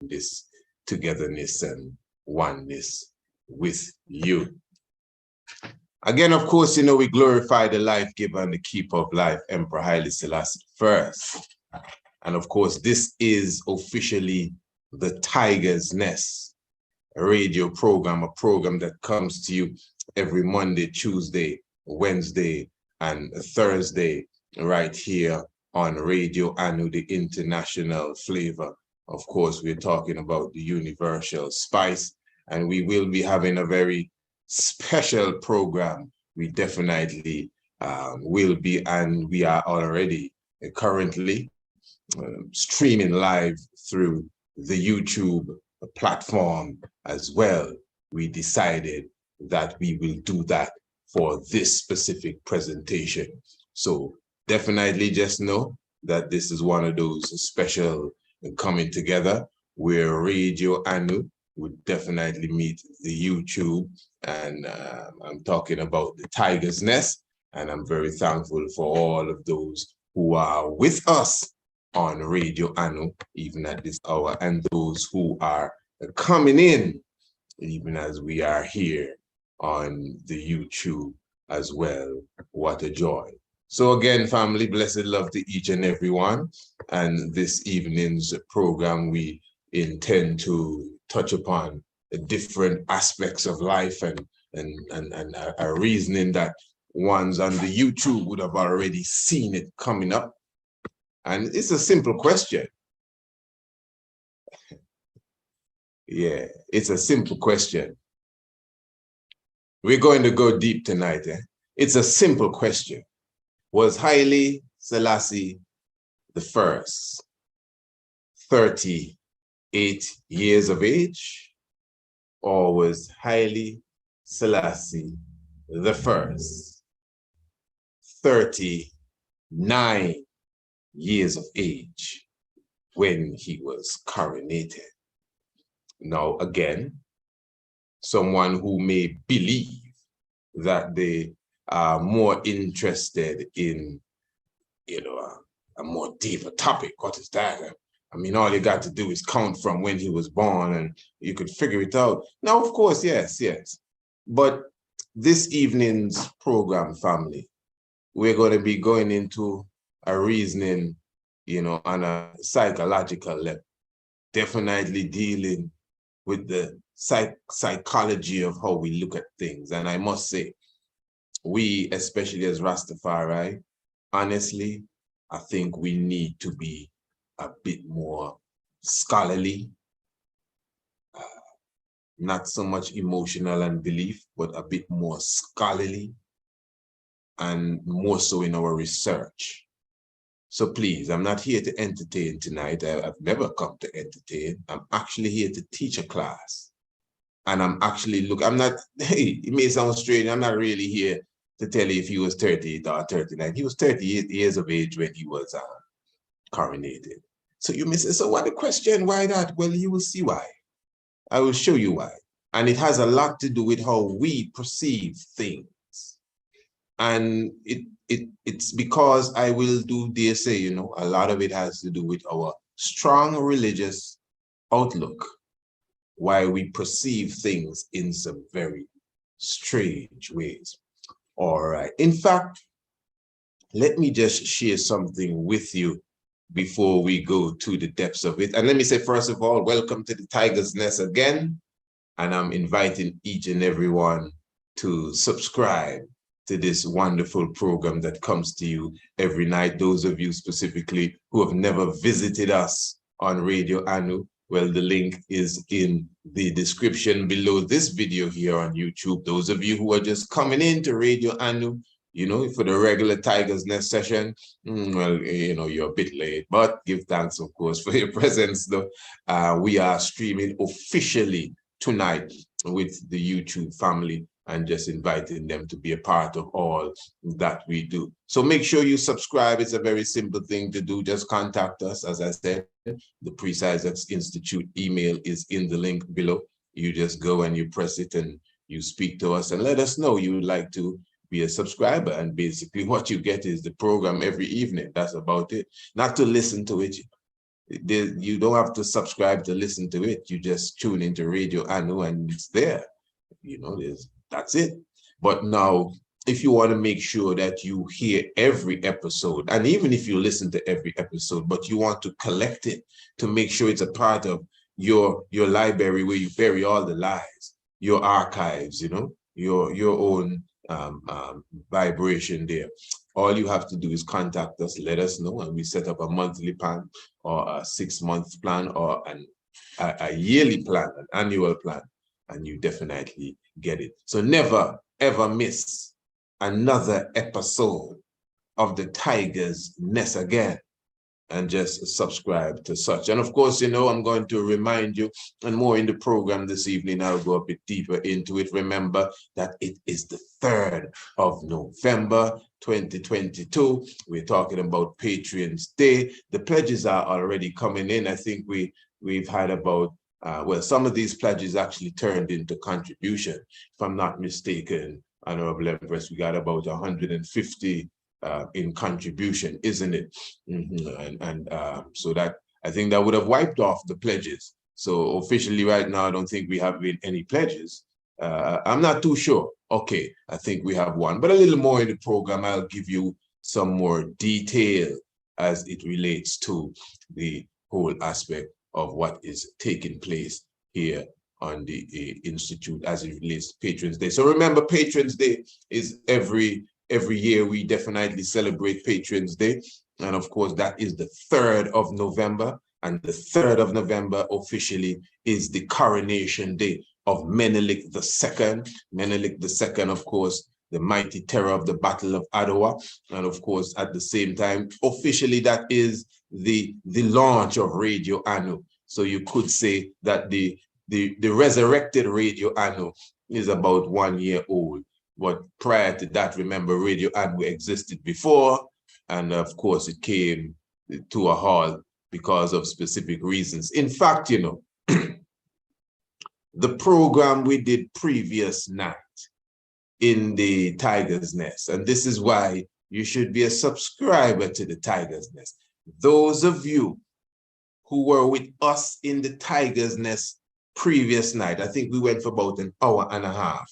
this togetherness and oneness with you. Again, of course, we glorify the life giver and the keeper of life, Emperor Haile Selassie first. And of course, this is officially the Tiger's Nest, a radio program, a program that comes to you every Monday, Tuesday, Wednesday, and Thursday, right here on Radio Anu, the international flavor. Of course, we're talking about the universal spice, and we will be having a very special program. We definitely will be, and we are already currently streaming live through the YouTube platform as well. We decided that we will do that for this specific presentation. So definitely just know that this is one of those special coming together where Radio Anu would definitely meet the YouTube, and I'm talking about the Tiger's Nest, and I'm very thankful for all of those who are with us on Radio Anu, even at this hour, and those who are coming in, even as we are here on the YouTube as well. What a joy. So again, family, blessed love to each and every one. And this evening's program, we intend to touch upon the different aspects of life and a reasoning that ones on the YouTube would have already seen it coming up. And it's a simple question. Yeah, it's a simple question. We're going to go deep tonight. It's a simple question. Was Haile Selassie the first 38 years of age, or was Haile Selassie the first 39 years of age when he was coronated? Now, again, someone who may believe that they are more interested in, a more deeper topic. What is that? I mean, all you got to do is count from when he was born and you could figure it out. Now, of course, yes. But this evening's program, family, we're going to be going into a reasoning, on a psychological level, definitely dealing with the psychology of how we look at things. And I must say, we, especially as Rastafari, honestly, I think we need to be a bit more scholarly, not so much emotional and belief, but a bit more scholarly and more so in our research. So please, I'm not here to entertain tonight. I've never come to entertain. I'm actually here to teach a class. And I'm actually, it may sound strange, I'm not really here to tell you if he was 38 or 39. He was 38 years of age when he was coronated. So you may say, so what the question, why that? Well, you will see why. I will show you why. And it has a lot to do with how we perceive things. And it's because I will dare say, a lot of it has to do with our strong religious outlook, why we perceive things in some very strange ways. All right. In fact, let me just share something with you before we go to the depths of it. And let me say, first of all, welcome to the Tiger's Nest again. And I'm inviting each and everyone to subscribe to this wonderful program that comes to you every night. Those of you specifically who have never visited us on Radio Anu, well, the link is in the description below this video here on YouTube. Those of you who are just coming into Radio Anu, for the regular Tiger's Nest session, well, you're a bit late, but give thanks, of course, for your presence, though. We are streaming officially tonight with the YouTube family and just inviting them to be a part of all that we do. So make sure you subscribe. It's a very simple thing to do. Just contact us. As I said, the Precise X Institute email is in the link below. You just go and you press it and you speak to us and let us know you would like to be a subscriber. And basically what you get is the program every evening. That's about it. Not to listen to it. You don't have to subscribe to listen to it. You just tune into Radio Anu and it's there. You know, that's it. But now, if you want to make sure that you hear every episode, and even if you listen to every episode, but you want to collect it to make sure it's a part of your library where you bury all the lies, your archives, you know, your own vibration there. All you have to do is contact us, let us know, and we set up a monthly plan or a 6-month plan or a yearly plan, an annual plan, and you definitely get it. So never, ever miss another episode of the Tiger's Nest again, and just subscribe to such. And of course, you know, I'm going to remind you, and more in the program this evening, I'll go a bit deeper into it. Remember that it is the 3rd of November, 2022. We're talking about Patrons Day. The pledges are already coming in. I think we've had about, well, some of these pledges actually turned into contribution. If I'm not mistaken, Honorable Empress, we got about 150 in contribution, isn't it? So that, I think that would have wiped off the pledges. So officially right now, I don't think we have any pledges. I'm not too sure. Okay, I think we have one, but a little more in the program, I'll give you some more detail as it relates to the whole aspect of what is taking place here on the Institute as it relates to Patrons Day. So remember, Patrons Day is every year. We definitely celebrate Patrons Day. And of course, that is the 3rd of November. And the 3rd of November officially is the Coronation Day of Menelik II. Menelik II, of course, the mighty terror of the Battle of Adwa. And of course, at the same time, officially, that is the launch of Radio Anu. So you could say that the resurrected Radio Anu is about 1 year old. But prior to that, remember, Radio Anu existed before, and of course, it came to a halt because of specific reasons. In fact, you know, the program we did previous night in the Tiger's Nest, and this is why you should be a subscriber to the Tiger's Nest. Those of you who were with us in the Tiger's Nest previous night, I think we went for about an hour and a half,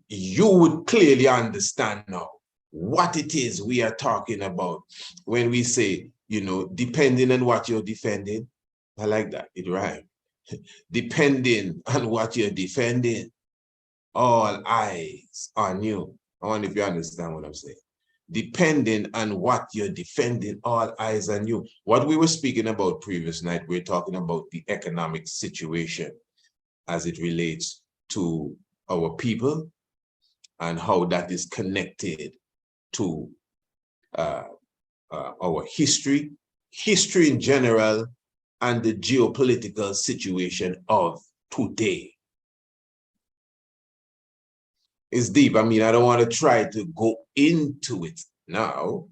you would clearly understand now what it is we are talking about when we say, you know, depending on what you're defending. I like that, it rhymes. Depending on what you're defending, all eyes on you. I wonder if you understand what I'm saying. Depending on what you're defending, all eyes on you. What we were speaking about previous night, we're talking about the economic situation as it relates to our people and how that is connected to our history in general, and the geopolitical situation of today. It's deep. I mean, I don't want to try to go into it now,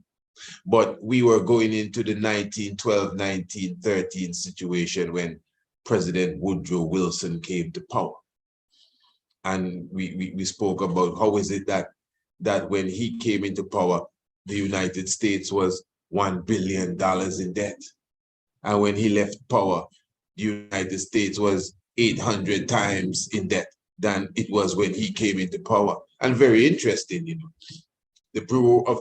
but we were going into the 1912, 1913 situation when President Woodrow Wilson came to power. And we spoke about how is it that when he came into power, the United States was $1 billion in debt. And when he left power, the United States was 800 times in debt than it was when he came into power. And very interesting, you know, the Bureau of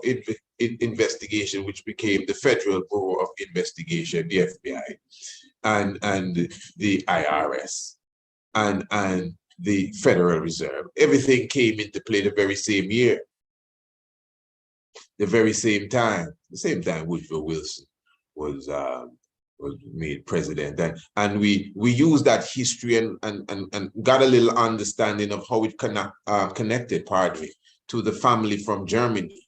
Investigation, which became the Federal Bureau of Investigation, the FBI, and the IRS, and the Federal Reserve, everything came into play the very same year, the very same time, Woodrow Wilson was made president, and we use that history and got a little understanding of how it connected, pardon me, to the family from Germany,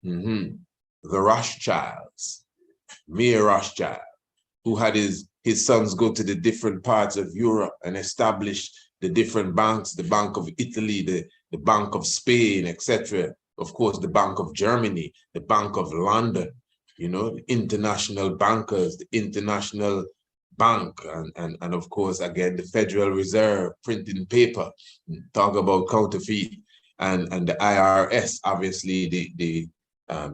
the Rothschilds, Mayor Rothschild, who had his sons go to the different parts of Europe and establish the different banks, the Bank of Italy, the Bank of Spain, etc. Of course, the Bank of Germany, the Bank of London, you know, the international bankers, the international bank, and of course, again, the Federal Reserve printing paper, talk about counterfeit, and the IRS, obviously the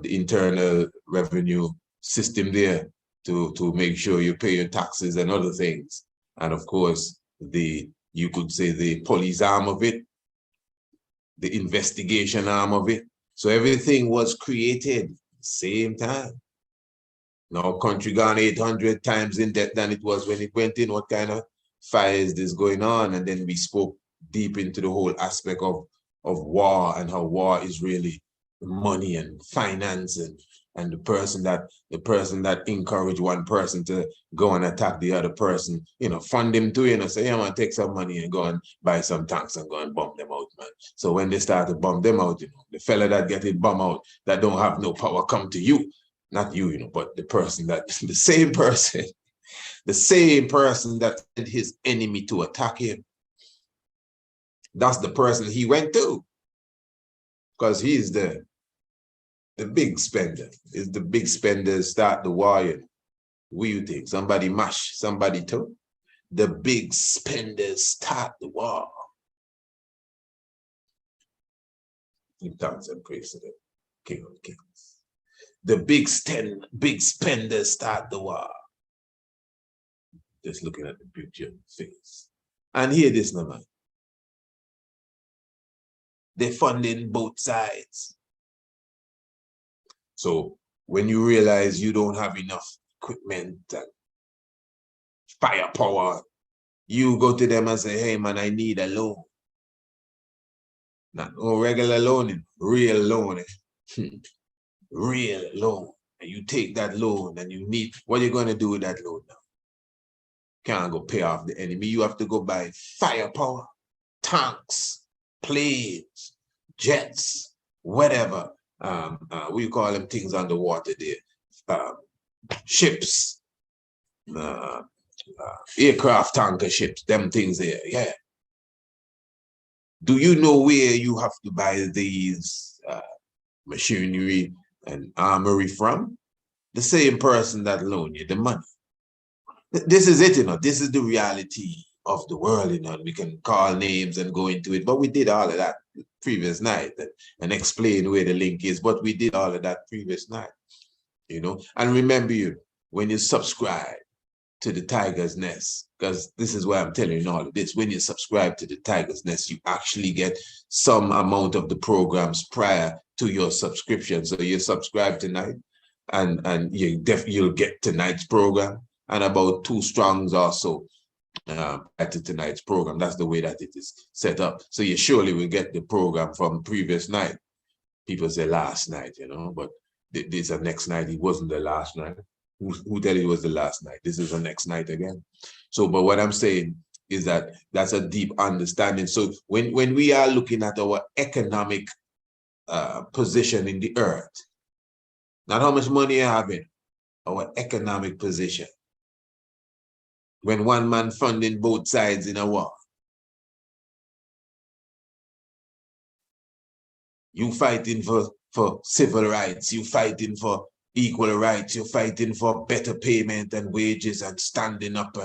Internal Revenue System there, to make sure you pay your taxes and other things. And of course, you could say the police arm of it, the investigation arm of it. So everything was created same time. Now country gone 800 times in debt than it was when it went in. What kind of fire is this going on? And then we spoke deep into the whole aspect of war and how war is really money and finance and the person that encouraged one person to go and attack the other person, fund him too, say, yeah, man, take some money and go and buy some tanks and go and bomb them out, man. So when they start to bomb them out, the fella that get it bomb out, that don't have no power come to you, not you, but the same person that sent his enemy to attack him. That's the person he went to, because he's the big spender. Is the big spender start the war? What do you think? Somebody mash somebody too? The big spenders start the war. Give thanks and praise to the King of Kings. The big spenders start the war. Just looking at the picture face. And hear this now, man. They're funding both sides. So when you realize you don't have enough equipment and firepower, you go to them and say, hey man, I need a loan. Not no regular loan, real loan. Real loan. And you take that loan and you need, what are you going to do with that loan now? Can't go pay off the enemy. You have to go buy firepower, tanks, planes, jets, whatever. We call them things underwater there. Ships, aircraft tanker ships, them things there, yeah. Do you know where you have to buy these machinery and armory from? The same person that loaned you the money. This is it, this is the reality of the world, and we can call names and go into it, but we did all of that previous night and explain where the link is, but we did all of that previous night, and remember when you subscribe to the Tiger's Nest, because this is why I'm telling you all of this, when you subscribe to the Tiger's Nest, you actually get some amount of the programs prior to your subscription. So you subscribe tonight and you'll get tonight's program and about 2 strongs or so at tonight's program. That's the way that it is set up. So you surely will get the program from previous night. People say last night, but this is the next night. It wasn't the last night. Who tell you it was the last night? This is the next night again. So, but what I'm saying is that that's a deep understanding. So when we are looking at our economic position in the earth, not how much money you have in, our economic position. When one man funding both sides in a war. You fighting for civil rights, you fighting for equal rights, you're fighting for better payment and wages and standing up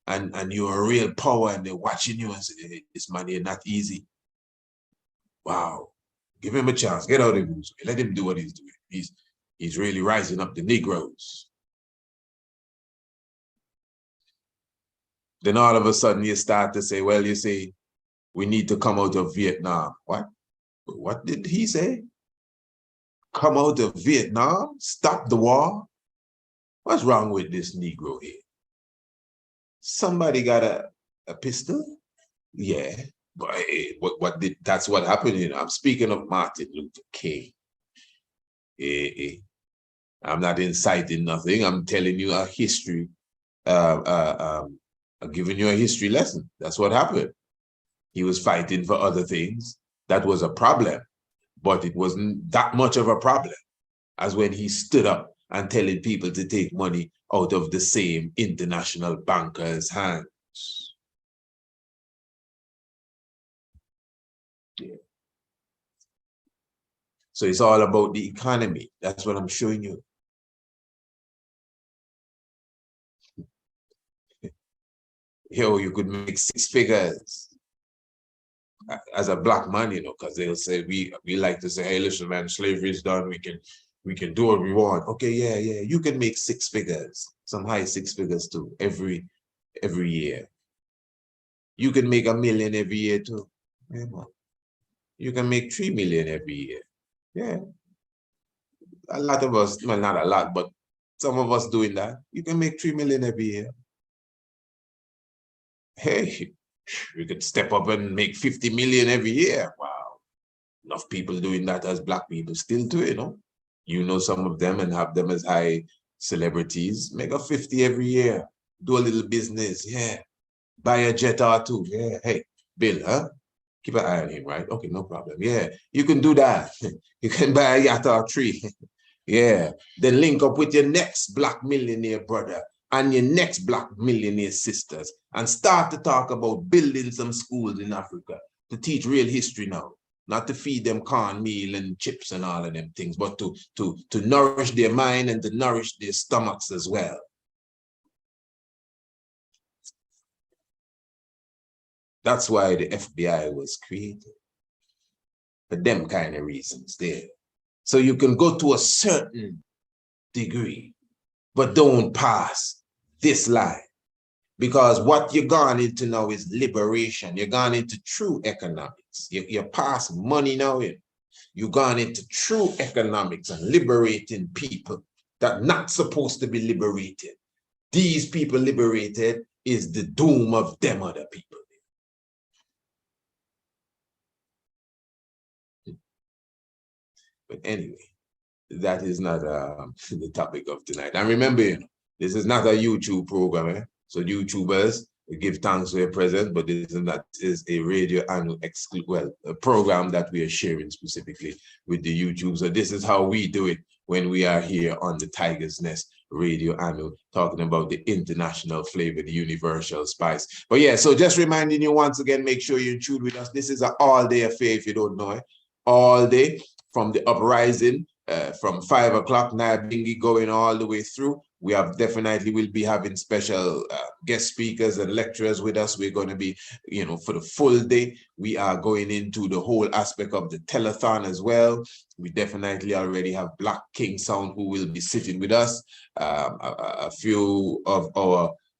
and you're a real power and they're watching you and say, hey, this man is not easy. Wow. Give him a chance. Get out of him. Let him do what he's doing. He's really rising up the Negroes. Then all of a sudden you start to say, well, you say, we need to come out of Vietnam. What? What did he say? Come out of Vietnam? Stop the war? What's wrong with this Negro here? Somebody got a pistol? Yeah, but hey, that's what happened. I'm speaking of Martin Luther King. I'm not inciting nothing. I'm telling you a history. I'm giving you a history lesson. That's what happened. He was fighting for other things. That was a problem, but it wasn't that much of a problem as when he stood up and telling people to take money out of the same international bankers' hands. Yeah. So it's all about the economy. That's what I'm showing you. Here you could make 6 figures as a black man, because they'll say we like to say, hey, listen, man, slavery is done. We can do what we want. Okay, yeah, you can make 6 figures. some high six figures too, every year. You can make $1 million every year too. Yeah, man. You can make 3 million every year. Yeah. A lot of us, well, not a lot, but some of us doing that. You can make 3 million every year. Hey, we could step up and make 50 million every year. Wow. Enough people doing that as Black people still too, you know. You know some of them and have them as high celebrities. Make a 50 every year. Do a little business. Yeah. Buy a jet or two. Yeah. Hey, Bill, huh? Keep an eye on him, right? Okay, no problem. Yeah, you can do that. You can buy a yacht or three. Yeah. Then link up with your next Black millionaire brother and your next Black millionaire sisters and start to talk about building some schools in Africa to teach real history now. Not to feed them cornmeal and chips and all of them things, but to nourish their mind and to nourish their stomachs as well. That's why the FBI was created. For them kind of reasons there. So you can go to a certain degree, but don't pass this line. Because what you're gone into now is liberation. You're gone into true economics. You're past money now. You've gone into true economics and liberating people that are not supposed to be liberated. These people liberated is the doom of them other people. But anyway, that is not the topic of tonight. And remember, you know, this is not a YouTube program. Eh? So YouTubers give thanks for your presence, but this is a radio annual a program that we are sharing specifically with the YouTube. So this is how we do it when we are here on the Tiger's Nest Radio Annual, talking about the international flavor, the universal spice. But yeah, so just reminding you once again, make sure you tune with us. This is an all-day affair if you don't know it. All day from the uprising, from 5 o'clock, Nyabingi going all the way through. We have definitely will be having special guest speakers and lecturers with us. We're going to be, you know, for the full day. We are going into the whole aspect of the telethon as well. We definitely already have Black King Sound who will be sitting with us. A few of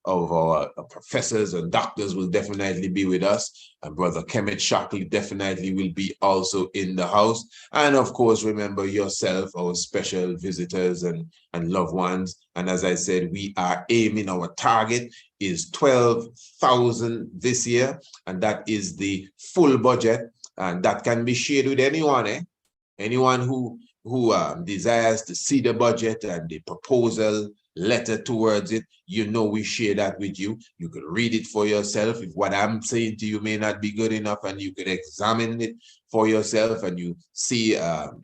our professors and doctors will definitely be with us. And Brother Kemet Shockley definitely will be also in the house. And of course, remember yourself, our special visitors and loved ones. And as I said, we are aiming, our target is 12,000 this year. And that is the full budget. And that can be shared with anyone, eh? Anyone who desires to see the budget and the proposal letter towards it, you know, we share that with you. You can read it for yourself. If what I'm saying to you may not be good enough, and you can examine it for yourself and you see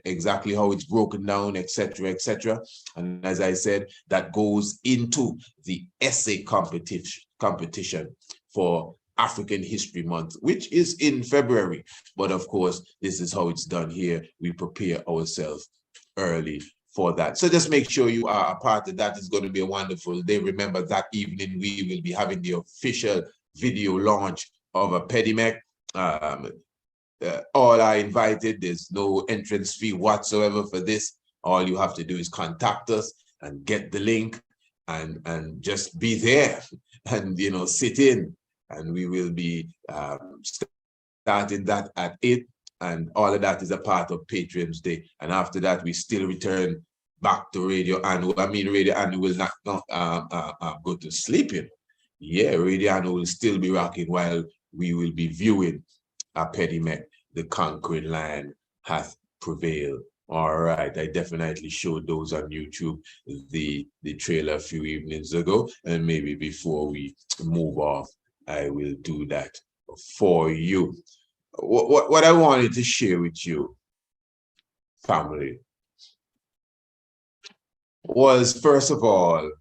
exactly how it's broken down, etc., etc. And as I said, that goes into the essay competition for African History Month, which is in February. But of course, this is how it's done here. We prepare ourselves early for that. So just make sure you are a part of that. It's going to be a wonderful day. Remember, that evening we will be having the official video launch of a Pedimec. All are invited. There's no entrance fee whatsoever for this. All you have to do is contact us and get the link and just be there and, you know, sit in. And we will be starting that at 8. And all of that is a part of Patron's Day. And after that, we still return back to Radio Annual. I mean, Radio Annual will not go to sleep. You know? Yeah, Radio Annual will still be rocking while we will be viewing a Pedimec, the conquering lion hath prevailed. All right, I definitely showed those on YouTube, the trailer a few evenings ago. And maybe before we move off, I will do that for you. What I wanted to share with you, family, was first of all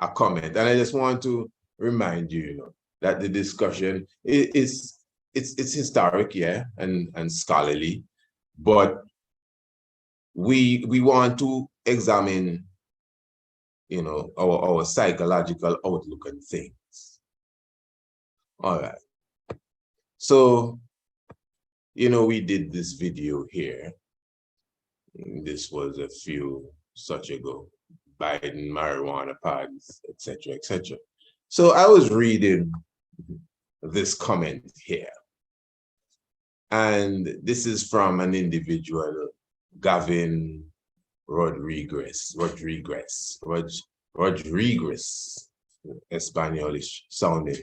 a comment, and I just want to remind you, you know, that the discussion is it's historic, yeah, and scholarly, but we want to examine, you know, our psychological outlook on things. All right, so, you know, we did this video here. This was a few such ago. Biden marijuana pardons, etc., etc. So I was reading this comment here, and this is from an individual, Garvin Rodriguez, Spanish sounding.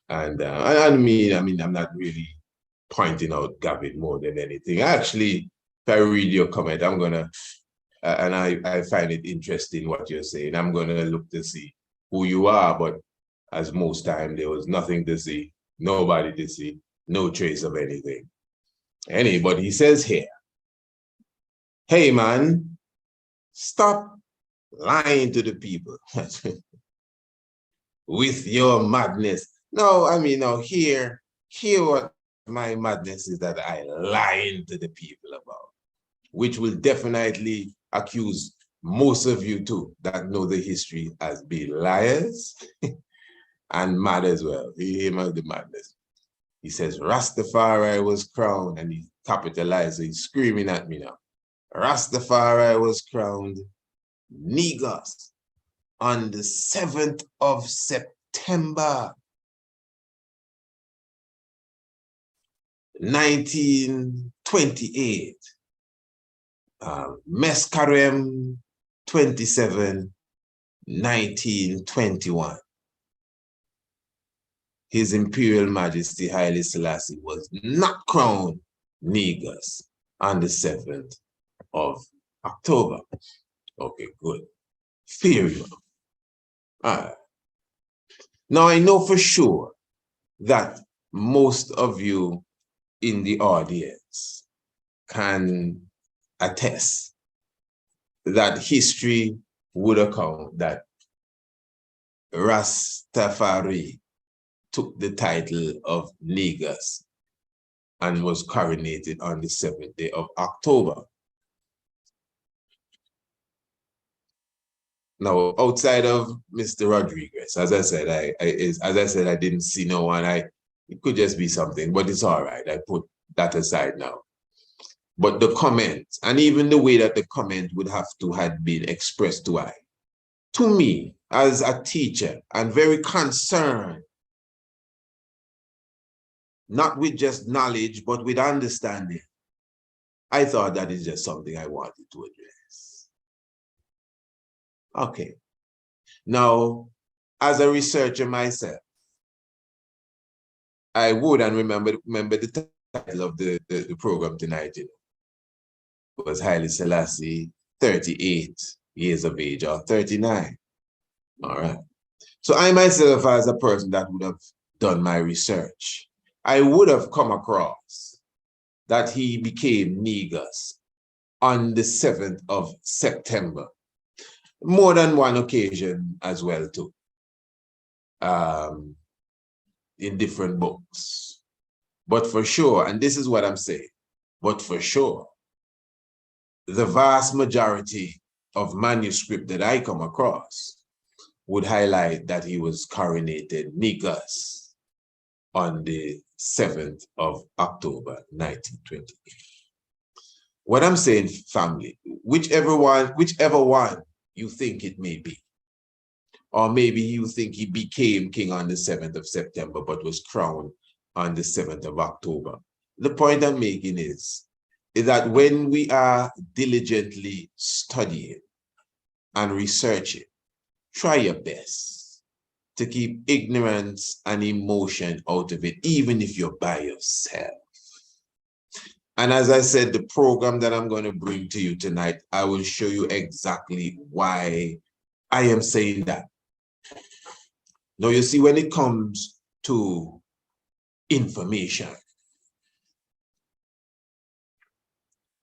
And I mean, I'm not really pointing out Gavin more than anything. Actually, if I read your comment, I'm gonna, and I find it interesting what you're saying. I'm gonna look to see who you are, but as most time there was nothing to see, nobody to see, no trace of anything. But he says here, hey man, stop lying to the people with your madness. No, I mean, now here what my madness is that I lying to the people about, which will definitely accuse most of you too that know the history as being liars and mad as well. He came out the madness. He says Rastafari was crowned, and he capitalized, so he's screaming at me now. Rastafari was crowned Negus on the 7th of September 1928. Mescarem 27, 1921. His Imperial Majesty Haile Selassie was not crowned Negus on the 7th of October. Okay, good. Fair enough. All right. Now I know for sure that most of you in the audience can attest that history would account that Rastafari took the title of Negus and was coronated on the 7th day of October. Now, outside of Mr. Rodriguez, as I said, I didn't see no one. It could just be something, but it's all right. I put that aside now. But the comment, and even the way that the comment would have to have been expressed to me as a teacher, and very concerned, not with just knowledge, but with understanding, I thought that is just something I wanted to address. Okay. Now, as a researcher myself, I would, and remember the title of the program tonight, was Haile Selassie, 38 years of age, or 39. All right. So I myself, as a person that would have done my research, I would have come across that he became Negus on the 7th of September. More than one occasion as well too, in different books. But for sure, and this is what I'm saying, but for sure, the vast majority of manuscript that I come across would highlight that he was coronated Negus on the 7th of October, 1928. What I'm saying, family, whichever one you think it may be, or maybe you think he became king on the 7th of September, but was crowned on the 7th of October. The point I'm making is that when we are diligently studying and researching, try your best to keep ignorance and emotion out of it, even if you're by yourself. And as I said, the program that I'm going to bring to you tonight, I will show you exactly why I am saying that. Now, you see, when it comes to information,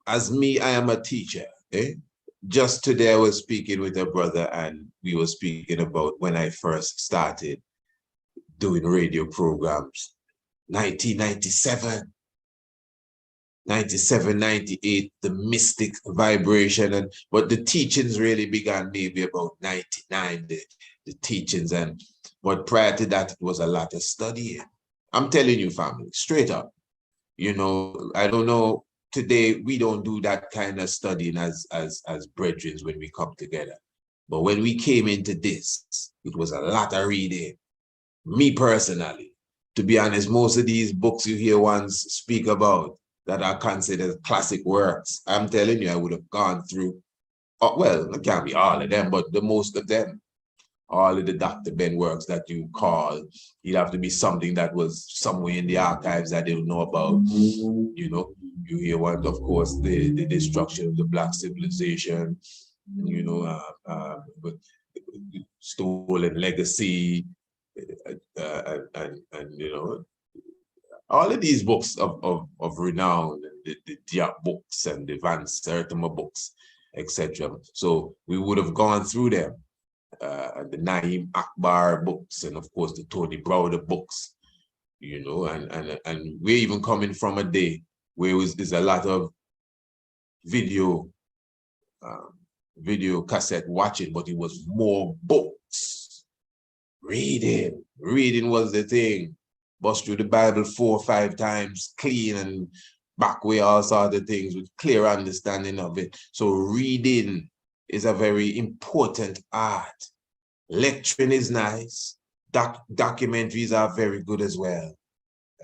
as me, I am a teacher. Just today, I was speaking with a brother, and we were speaking about when I first started doing radio programs, 1997. 97, 98, the mystic vibration, but the teachings really began maybe about 99, the teachings, but prior to that, it was a lot of studying. I'm telling you, family, straight up, I don't know, today we don't do that kind of studying as brethren when we come together. But when we came into this, it was a lot of reading. Me personally, to be honest, most of these books you hear ones speak about that are considered classic works, I'm telling you, I would have gone through, well, it can't be all of them, but the most of them. All of the Dr. Ben works that you call, it'd have to be something that was somewhere in the archives that they don't know about. You know, you hear one, of course, the destruction of the Black civilization, you know, but stolen legacy, and you know, all of these books of renown, the Diop books and the Van Sertima books, etc. So we would have gone through them. The Naim Akbar books, and of course the Tony Browder books, you know, and we're even coming from a day where there's a lot of video cassette watching, but it was more books. Reading was the thing. Bust through the Bible 4 or 5 times, clean and back way, all sorts of things with clear understanding of it. So reading is a very important art. Lecturing is nice. Documentaries are very good as well.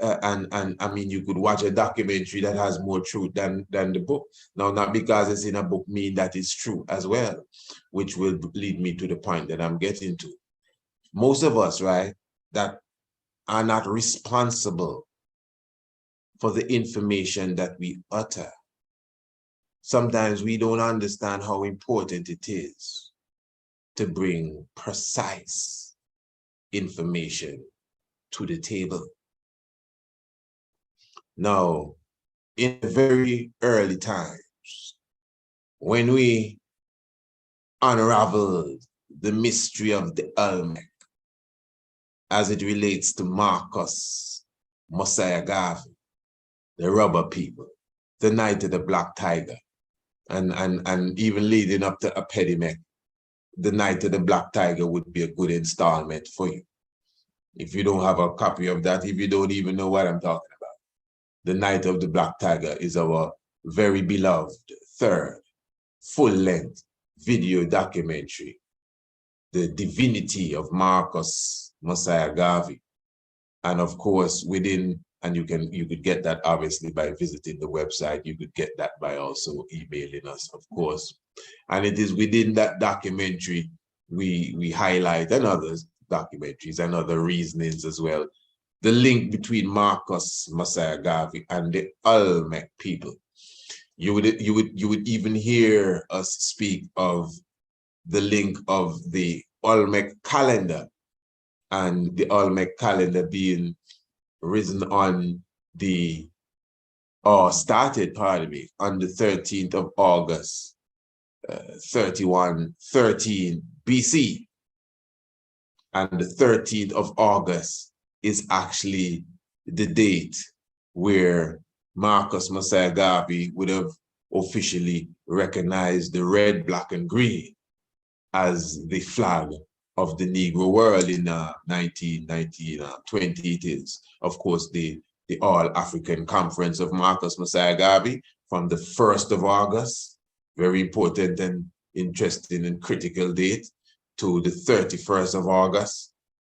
And I mean, you could watch a documentary that has more truth than the book. Now, not because it's in a book mean that it's true as well, which will lead me to the point that I'm getting to. Most of us, right, that are not responsible for the information that we utter. Sometimes we don't understand how important it is to bring precise information to the table. Now, in very early times, when we unraveled the mystery of the Olmec as it relates to Marcus Mosiah Garvey, the rubber people, the Night of the Black Tiger, and even leading up to Epidemic, the Night of the Black Tiger would be a good installment for you. If you don't have a copy of that, if you don't even know what I'm talking about, the Night of the Black Tiger is our very beloved third full-length video documentary, the divinity of Marcus Mosiah Garvey. And of course, and you could get that obviously by visiting the website. You could get that by also emailing us, of course. And it is within that documentary we highlight, and other documentaries and other reasonings as well, the link between Marcus Mosiah Garvey and the Olmec people. You would even hear us speak of the link of the Olmec calendar, and the Olmec calendar being risen on started, pardon me, on the 13th of August, 3113 BC. And the 13th of August is actually the date where Marcus Mosiah Garvey would have officially recognized the red, black, and green as the flag of the Negro world in 1920 it is. Of course, the All-African Conference of Marcus Mosiah Garvey from the 1st of August, very important and interesting and critical date, to the 31st of August,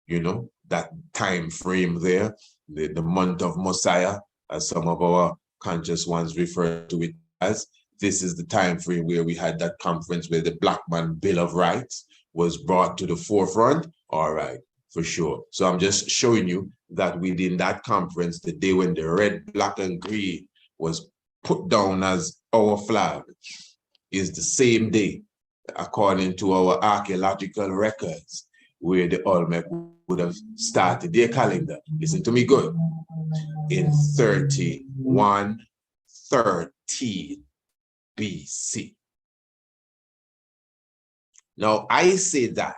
you know, that time frame there, the month of Mosiah, as some of our conscious ones refer to it as. This is the time frame where we had that conference where the Black Man Bill of Rights was brought to the forefront. All right, for sure. So I'm just showing you that within that conference, the day when the red, black, and green was put down as our flag is the same day, according to our archaeological records, where the Olmec would have started their calendar. Listen to me good. In 3113 BC. Now, I say that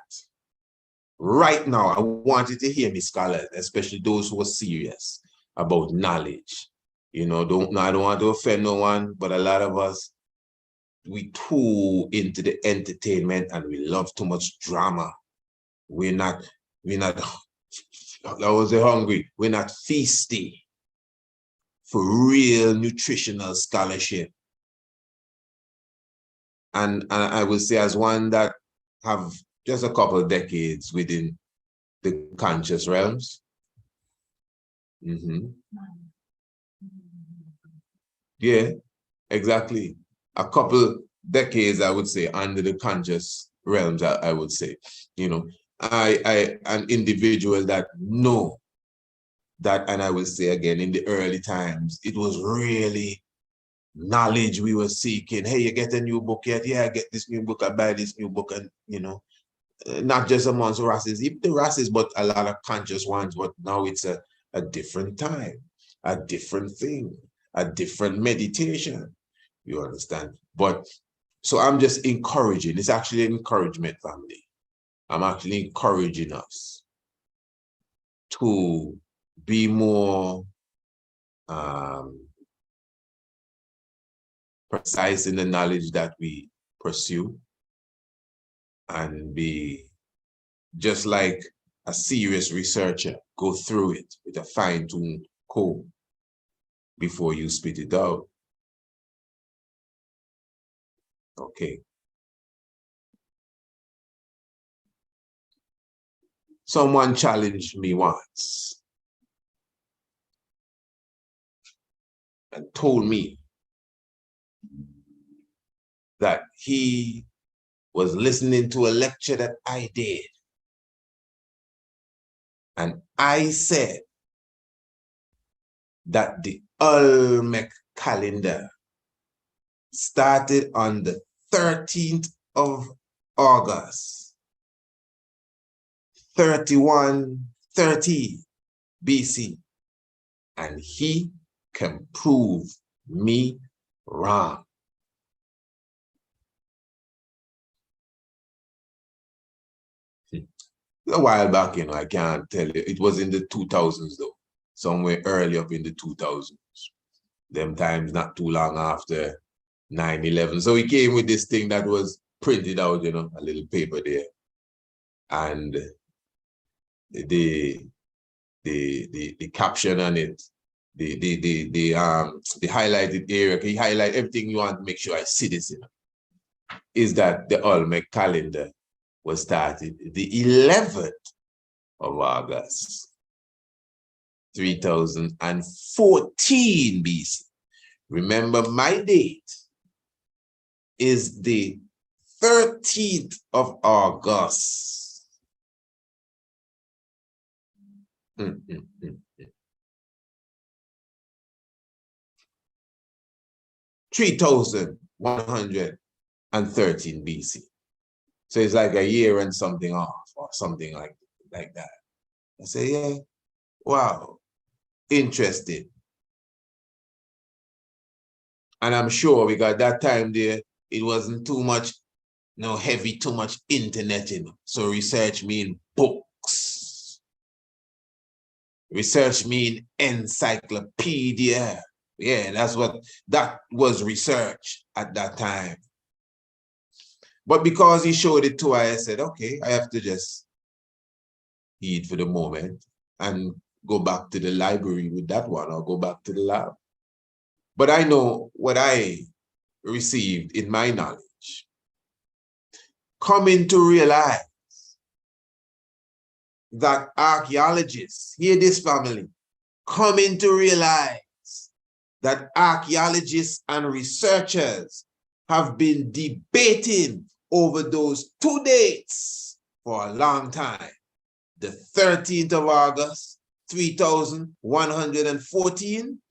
right now, I want you to hear me, scholars, especially those who are serious about knowledge. You know, I don't want to offend no one, but a lot of us, we too into the entertainment and we love too much drama. We're not, I was hungry. We're not feasty for real nutritional scholarship. And I will say, as one that have just a couple of decades within the conscious realms. Yeah, exactly. A couple decades, I would say, under the conscious realms, I would say. You know, an individual that know that, and I will say again, in the early times, it was really knowledge we were seeking. Hey, you get a new book yet? Yeah, I get this new book, I buy this new book, and you know, not just amongst races, even the races, but a lot of conscious ones. But now it's a different time, a different thing, a different meditation. You understand? But so I'm just encouraging. It's actually an encouragement, family. I'm actually encouraging us to be more precise in the knowledge that we pursue, and be just like a serious researcher, go through it with a fine-tuned comb before you spit it out. Okay. Someone challenged me once and told me that he was listening to a lecture that I did. And I said that the Olmec calendar started on the 13th of August, 3130 BC. And he can prove me wrong. A while back, you know, I can't tell you. It was in the 2000s, though. Somewhere early up in the 2000s. Them times not too long after 9/11. So he came with this thing that was printed out, you know, a little paper there. And the caption on it, the highlighted area, he highlight everything you want to make sure I see this, you know, is that the Olmec calendar was started the 11th of August, 3014 BC. Remember, my date is the 13th of August. 3113 BC. So it's like a year and something off, or something like that. I say, yeah, wow, interesting. And I'm sure because that time there, it wasn't too much, heavy, too much internet, So research mean books. Research mean encyclopedia. Yeah, that was research at that time. But because he showed it to us, I said, okay, I have to just eat for the moment and go back to the library with that one, or go back to the lab. But I know what I received in my knowledge. Coming to realize that archaeologists, hear this, family, coming to realize that archaeologists and researchers have been debating over those two dates for a long time. The 13th of August, 3114,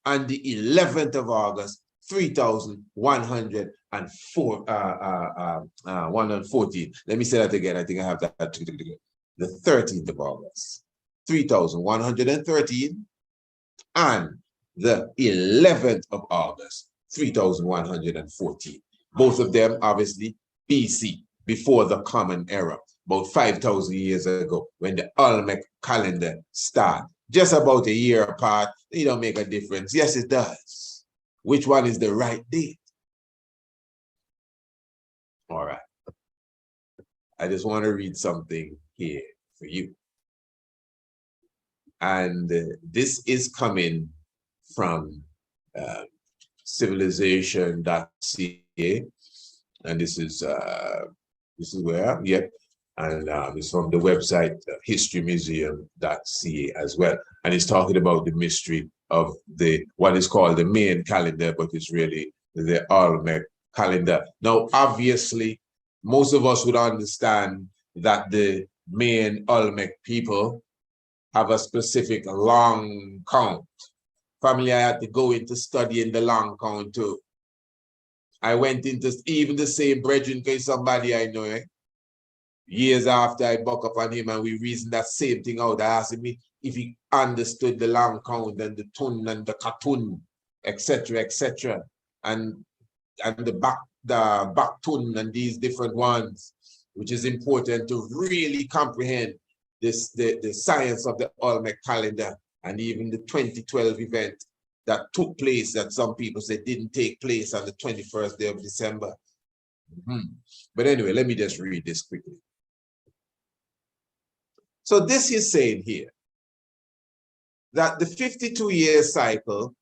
and the 11th of August, 3114. Let me say that again. I think I have that. The 13th of August, 3113, and the 11th of August, 3114. Both of them, obviously, BC, before the Common Era, about 5,000 years ago, when the Olmec calendar started. Just about a year apart, it don't make a difference. Yes, it does. Which one is the right date? All right. I just want to read something here for you. And this is coming from civilization.ca. And this is This is where, yep. And it's from the website historymuseum.ca as well. And it's talking about the mystery of what is called the main calendar, but it's really the Olmec calendar. Now, obviously, most of us would understand that the main Olmec people have a specific long count. Family, I had to go into studying the long count too. I went into even the same brethren, because somebody I know, years after I buck up on him and we reasoned that same thing out. I asked him if he understood the long count and the tun and the katun, etc., and the back tun and these different ones, which is important to really comprehend this the science of the Olmec calendar, and even the 2012 event that took place, that some people say didn't take place on the 21st day of December. But anyway, let me just read this quickly. So this is saying here that the 52-year cycle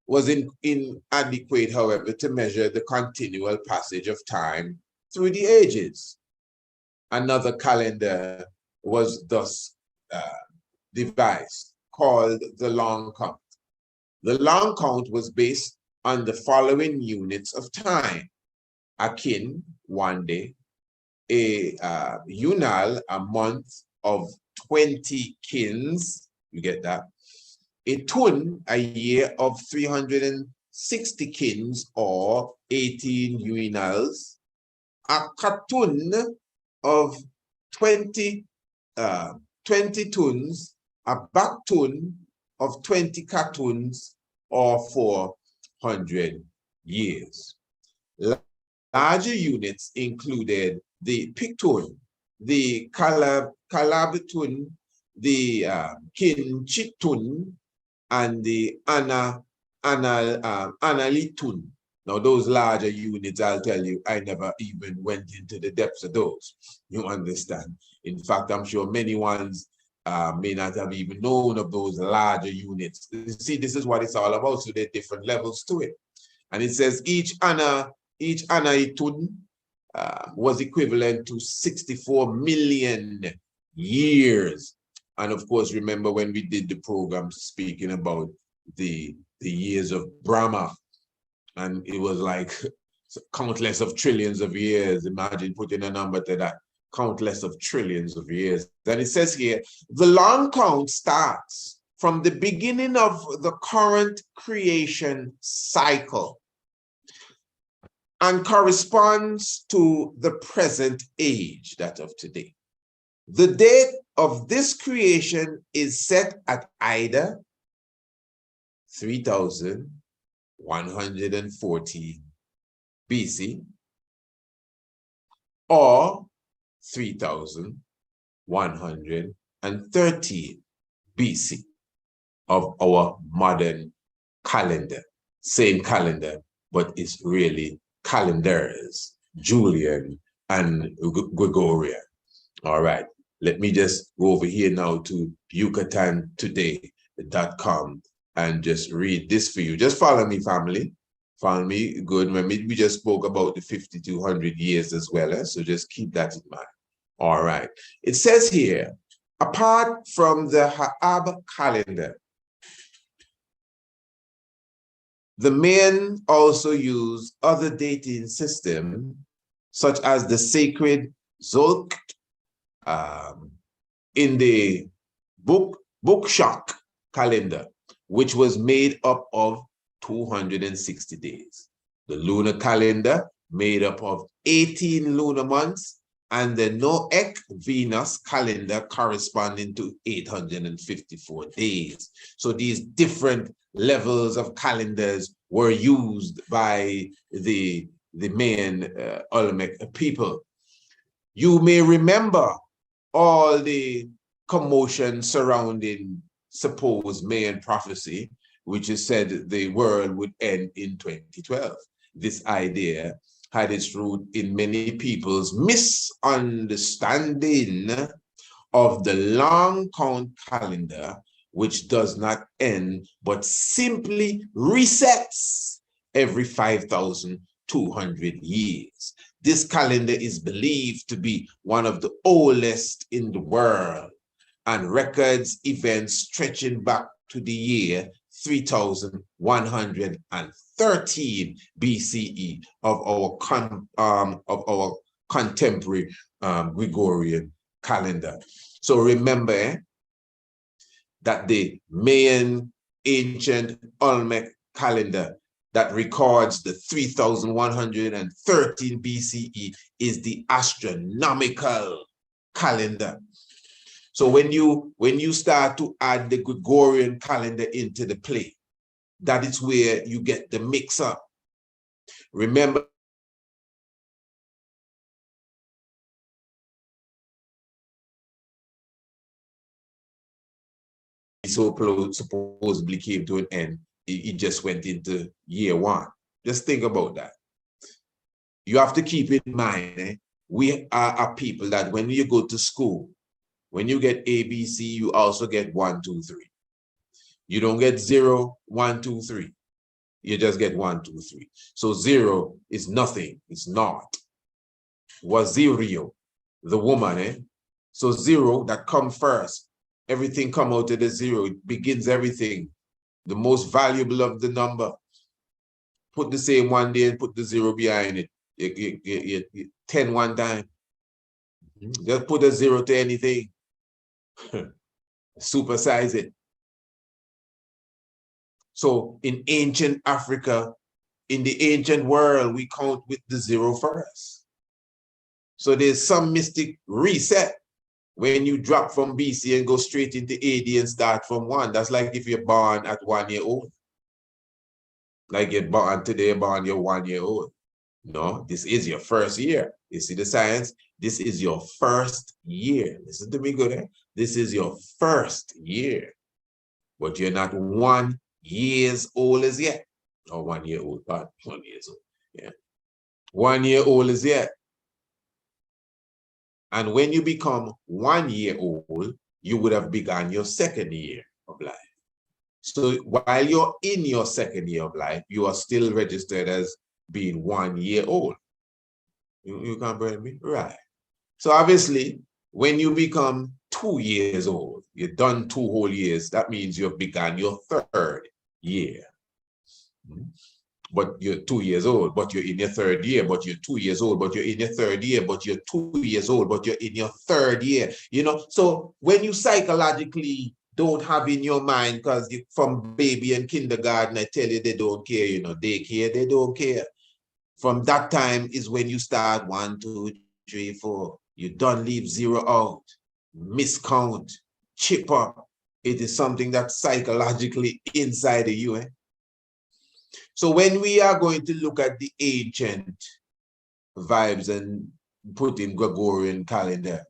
was inadequate, however, to measure the continual passage of time through the ages. Another calendar was thus devised, called the long count. The long count was based on the following units of time: a kin, 1 day; a yunal, a month of 20 kins, you get that; a tun, a year of 360 kins or 18 yunals; a katun of 20 tuns; a baktun of 20 katuns or 400 years. Larger units included the pictun, the kalabitun, the kinchitun, and the analitun. Now, those larger units, I'll tell you, I never even went into the depths of those. You understand? In fact, I'm sure many ones may not have even known of those larger units. You see, this is what it's all about. So there are different levels to it. And it says each anaitun was equivalent to 64 million years. And of course, remember when we did the program speaking about the years of Brahma, and it was like countless of trillions of years. Imagine putting a number to that. Countless of trillions of years. Then it says here, the long count starts from the beginning of the current creation cycle and corresponds to the present age, that of today. The date of this creation is set at either 3140 BC or 3113 BC of our modern calendar. Same calendar, but it's really calendars, Julian and Gregorian. All right, let me just go over here now to yucatantoday.com and just read this for you. Just follow me, family. Follow me, good. Remember, we just spoke about the 5,200 years as well, so just keep that in mind. All right. It says here, apart from the Ha'ab calendar, the men also use other dating systems, such as the sacred Zolk in the Bookshak calendar, which was made up of 260 days. The lunar calendar made up of 18 lunar months, and the Noac Venus calendar corresponding to 854 days. So these different levels of calendars were used by the main Olmec people. You may remember all the commotion surrounding supposed Mayan prophecy, which is said the world would end in 2012. This idea had its root in many people's misunderstanding of the long count calendar, which does not end, but simply resets every 5,000 200 years. This calendar is believed to be one of the oldest in the world and records events stretching back to the year 3113 BCE of our contemporary Gregorian calendar. So remember that the Mayan ancient Olmec calendar that records the 3113 BCE is the astronomical calendar. So when you start to add the Gregorian calendar into the play, that is where you get the mix up. Remember, so supposedly came to an end, it just went into year one. Just think about that. You have to keep in mind, we are people that when you go to school, when you get ABC, you also get 1, 2, 3. You don't get 0, 1, 2, 3. You just get 1, 2, 3. So 0 is nothing. It's not. Wazirio, the woman, So 0 that come first. Everything come out of the 0. It begins everything. The most valuable of the number. Put the same one there and put the 0 behind it. 10 one time. Just put a 0 to anything. Supersize it. So in ancient Africa, in the ancient world, we count with the 0 first. So there's some mystic reset when you drop from BC and go straight into AD and start from 1. That's like if you're born at 1 year old. Like you're born today, you're 1 year old. No, this is your first year. You see the science? This is your first year. Listen to me good, eh? This is your first year. But you're not 1 year old as yet. Or 1 year old, but 1 year old. Yeah. 1 year old as yet. And when you become 1 year old, you would have begun your second year of life. So while you're in your second year of life, you are still registered as being 1 year old. You comprehend me? Right. So obviously, when you become 2 years old, you've done 2 whole years, that means you've begun your third year. But you're 2 years old, but you're in your third year, but you're 2 years old, but you're in your third year, but you're 2 years old, but you're in your third year. You know, so when you psychologically don't have in your mind, because from baby and kindergarten, I tell you they don't care, you know, they care, they don't care. From that time is when you start 1, 2, 3, 4. You don't leave 0 out, miscount, chip up. It is something that's psychologically inside of you, So when we are going to look at the ancient vibes and put in Gregorian calendar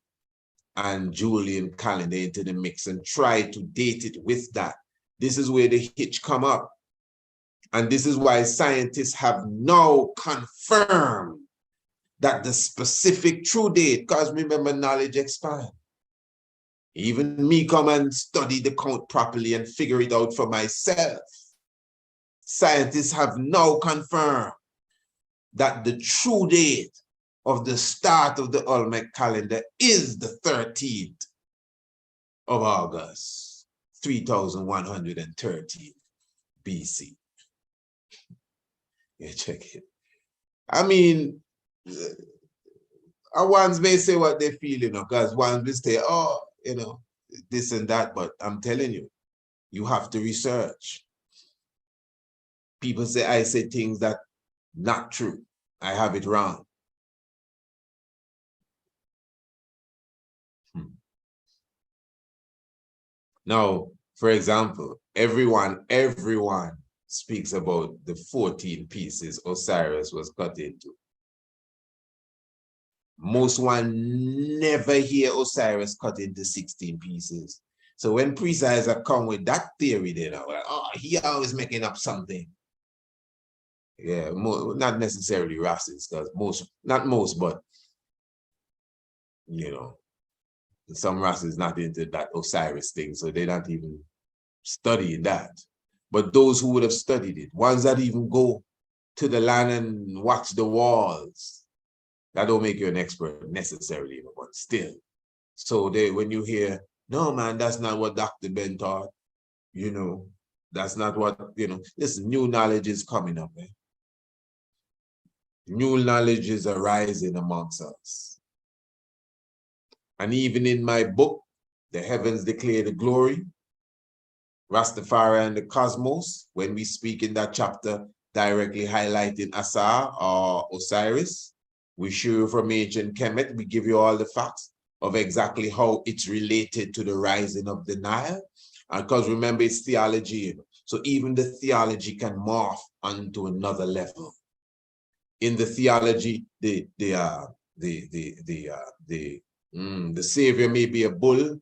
and Julian calendar into the mix and try to date it with that, this is where the hitch come up. And this is why scientists have now confirmed that the specific true date, because remember, knowledge expands. Even me come and study the count properly and figure it out for myself. Scientists have now confirmed that the true date of the start of the Olmec calendar is the 13th of August, 3113 BC. Yeah, check it. I mean, ones may say what they feel, you know, because ones will say, oh, you know, this and that, but I'm telling you, you have to research. People say I say things that not true. I have it wrong. Now, for example, everyone speaks about the 14 pieces Osiris was cut into. Most one never hear Osiris cut into 16 pieces. So when Precise come with that theory, they know, like, oh, he always making up something. Yeah, not necessarily races, because not most, but you know, some races not into that Osiris thing, so they're not even studying that. But those who would have studied it, ones that even go to the land and watch the walls. That don't make you an expert necessarily, but still. So when you hear, no man, that's not what Dr. Ben taught, you know, that's not what, you know, this new knowledge is coming up. New knowledge is arising amongst us. And even in my book, The Heavens Declare the Glory, Rastafari and the Cosmos, when we speak in that chapter directly highlighting Asar or Osiris, we show you from ancient Kemet, we give you all the facts of exactly how it's related to the rising of the Nile. And because remember, it's theology, so even the theology can morph onto another level. In the theology, the savior may be a bull,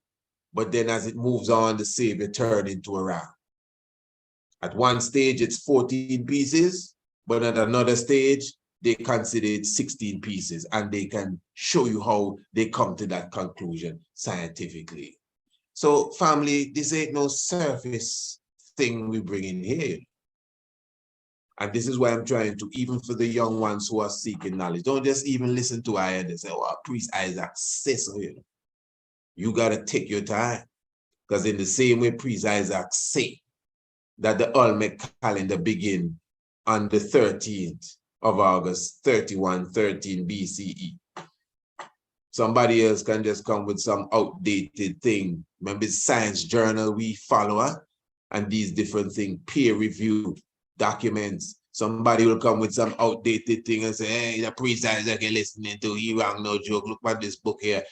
but then as it moves on, the savior turns into a ram. At one stage, it's 14 pieces, but at another stage, they consider it 16 pieces, and they can show you how they come to that conclusion scientifically. So, family, this ain't no surface thing we bring in here. And this is why I'm trying to, even for the young ones who are seeking knowledge, don't just even listen to I and they say, oh, Priest Isaac says so. You got to take your time. Because in the same way Priest Isaac say that the Olmec calendar begin on the 13th of August, 3113 BCE. Somebody else can just come with some outdated thing. Remember, science journal we follow, and these different things, peer-reviewed documents. Somebody will come with some outdated thing and say, hey, the Priest Isaac you're listening to, he wrong, no joke. Look at this book here.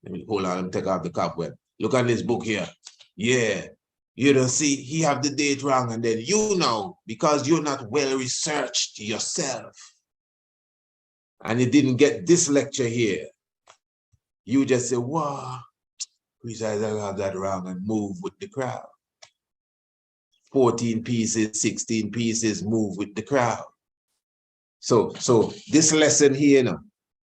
Let me hold on, let me take off the cobweb. Look at this book here. Yeah, you don't see, he have the date wrong, and then you know, because you're not well researched yourself, and you didn't get this lecture here, you just say, wow, Priest Isaac have that wrong, and move with the crowd. 14 pieces, 16 pieces, move with the crowd. So this lesson here, you know,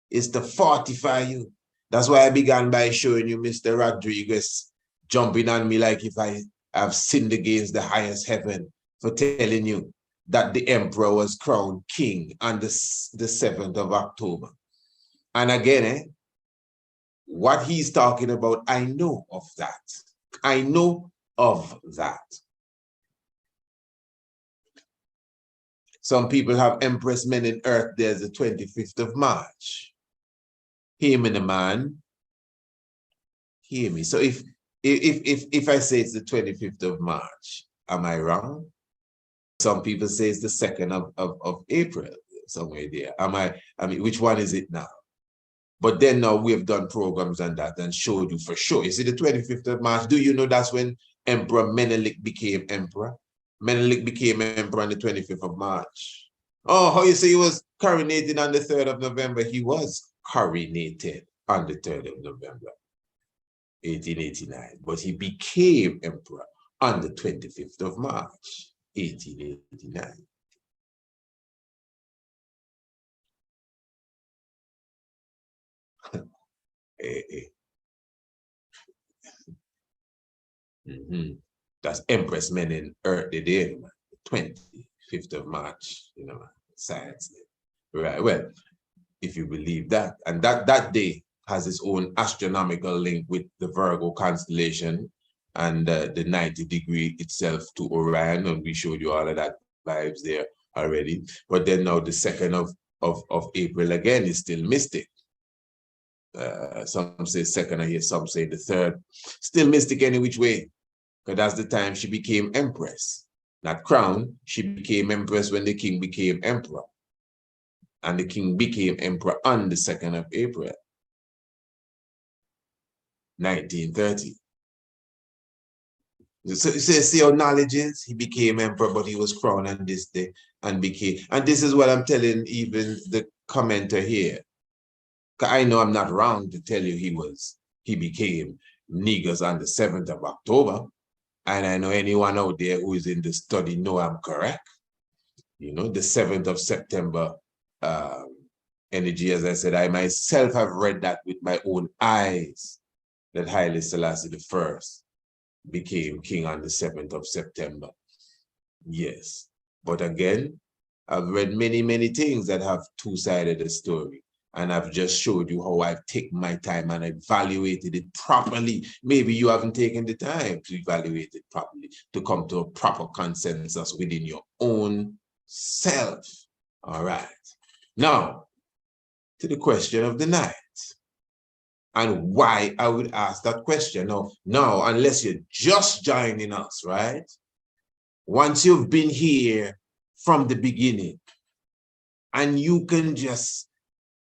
is to fortify you. That's why I began by showing you Mr. Rodriguez jumping on me like if I have sinned against the highest heaven for telling you that the emperor was crowned king on the 7th of October. And again, what he's talking about, I know of that. I know of that. Some people have Empress Men in Earth there's the 25th of March. Hear me, the man. Hear me. So if I say it's the 25th of March, am I wrong? Some people say it's the 2nd of April, somewhere there. I mean, which one is it now? But then now we have done programs on that and showed you for sure. You see, the 25th of March, do you know that's when Emperor Menelik became emperor? Menelik became emperor on the 25th of March. Oh, how you say he was coronated on the 3rd of November? He was coronated on the 3rd of November, 1889. But he became emperor on the 25th of March, 1889. That's Empress Men in Earth, the day, 25th of March, you know, science. Right, well, if you believe that, and that day has its own astronomical link with the Virgo constellation and the 90 degree itself to Orion, and we showed you all of that vibes there already. But then now the 2nd of April again is still mystic. Some say 2nd, I hear some say the 3rd. Still mystic any which way, because that's the time she became empress. Not crowned, she became empress when the king became emperor. And the king became emperor on the 2nd of April, 1930. So you see how knowledge is? He became emperor, but he was crowned on this day and became, and this is what I'm telling even the commenter here. I know I'm not wrong to tell you he became Negus on the 7th of October. And I know anyone out there who is in the study know I'm correct. You know, the 7th of September energy, as I said, I myself have read that with my own eyes, that Haile Selassie I became king on the 7th of September. Yes. But again, I've read many, many things that have two sides of the story. And I've just showed you how I've taken my time and evaluated it properly. Maybe you haven't taken the time to evaluate it properly, to come to a proper consensus within your own self. All right. Now, to the question of the night. And why I would ask that question. Now, unless you're just joining us, right? Once you've been here from the beginning, and you can just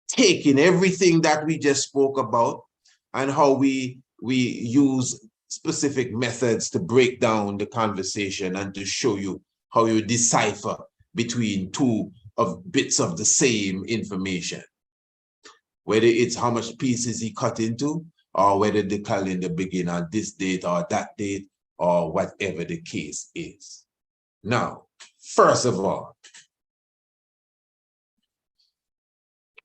take in everything that we just spoke about and how we use specific methods to break down the conversation and to show you how you decipher between two of bits of the same information. Whether it's how much pieces he cut into, or whether the calendar begin on this date or that date, or whatever the case is. Now, first of all,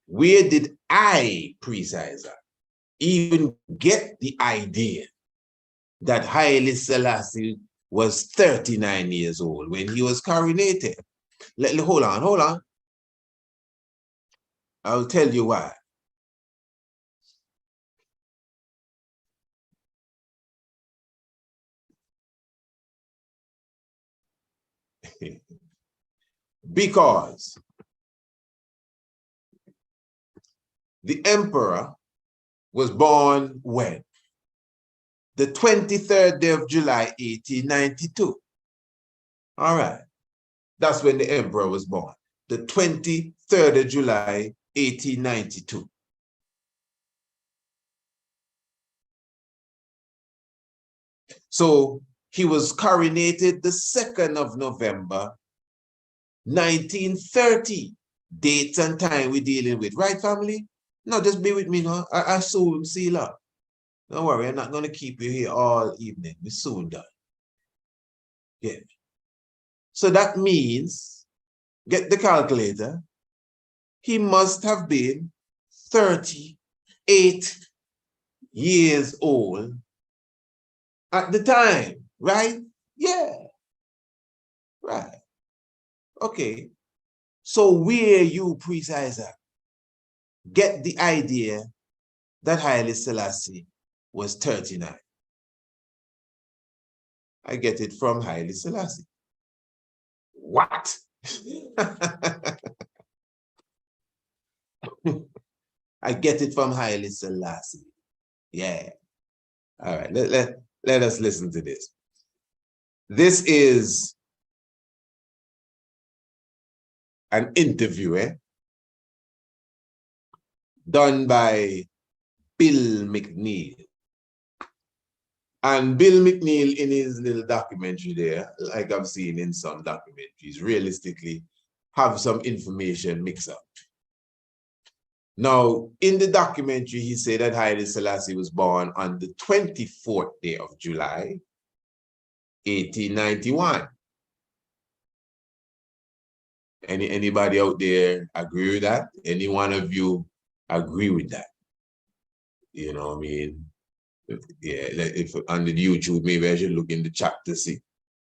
where did I, Preciser, even get the idea that Haile Selassie was 39 years old when he was coronated? Hold on. I'll tell you why. Because the emperor was born when? The 23rd day of July, 1892. All right. That's when the emperor was born. The 23rd of July, 1892. So he was coronated the 2nd of November, 1930. Dates and time we're dealing with. Right, family? No, just be with me now. I soon seal up. Don't worry, I'm not going to keep you here all evening. We're soon done. Yeah. So that means, get the calculator, he must have been 38 years old at the time, right? Yeah. Right. Okay. So where you, Preciser, get the idea that Haile Selassie was 39? I get it from Haile Selassie. What? I get it from Haile Selassie. Yeah. All right. Let us listen to this. This is an interview done by Bill McNeil. And Bill McNeil, in his little documentary there, like I've seen in some documentaries, realistically have some information mixed up. Now, in the documentary, he said that Haile Selassie was born on the 24th day of July, 1891. Anybody out there agree with that? Any one of you agree with that? You know what I mean? Yeah, if on the YouTube, maybe I should look in the chat to see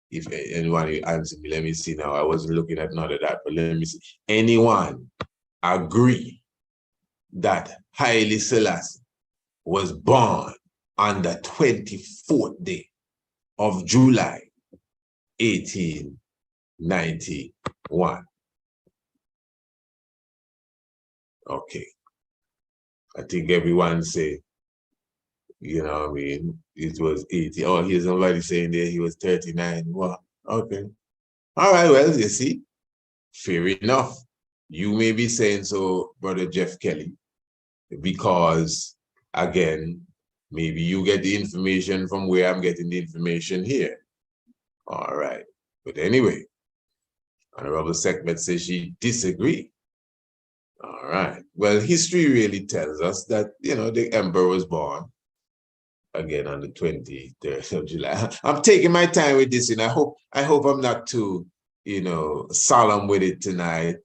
if anyone will answer me. Let me see now. I wasn't looking at none of that, but let me see. Anyone agree that Haile Selassie was born on the 24th day of July, 1891? Okay. I think everyone say, you know what I mean, it was 80. Oh, here's somebody saying there he was 39. Wow. Okay. All right, well, you see, fair enough. You may be saying so, Brother Jeff Kelly, because, again, maybe you get the information from where I'm getting the information here. All right. But anyway, Honorable Sekhmet says she disagrees. All right. Well, history really tells us that, you know, the emperor was born again on the 23rd of July. I'm taking my time with this, and I hope I'm not too, you know, solemn with it tonight.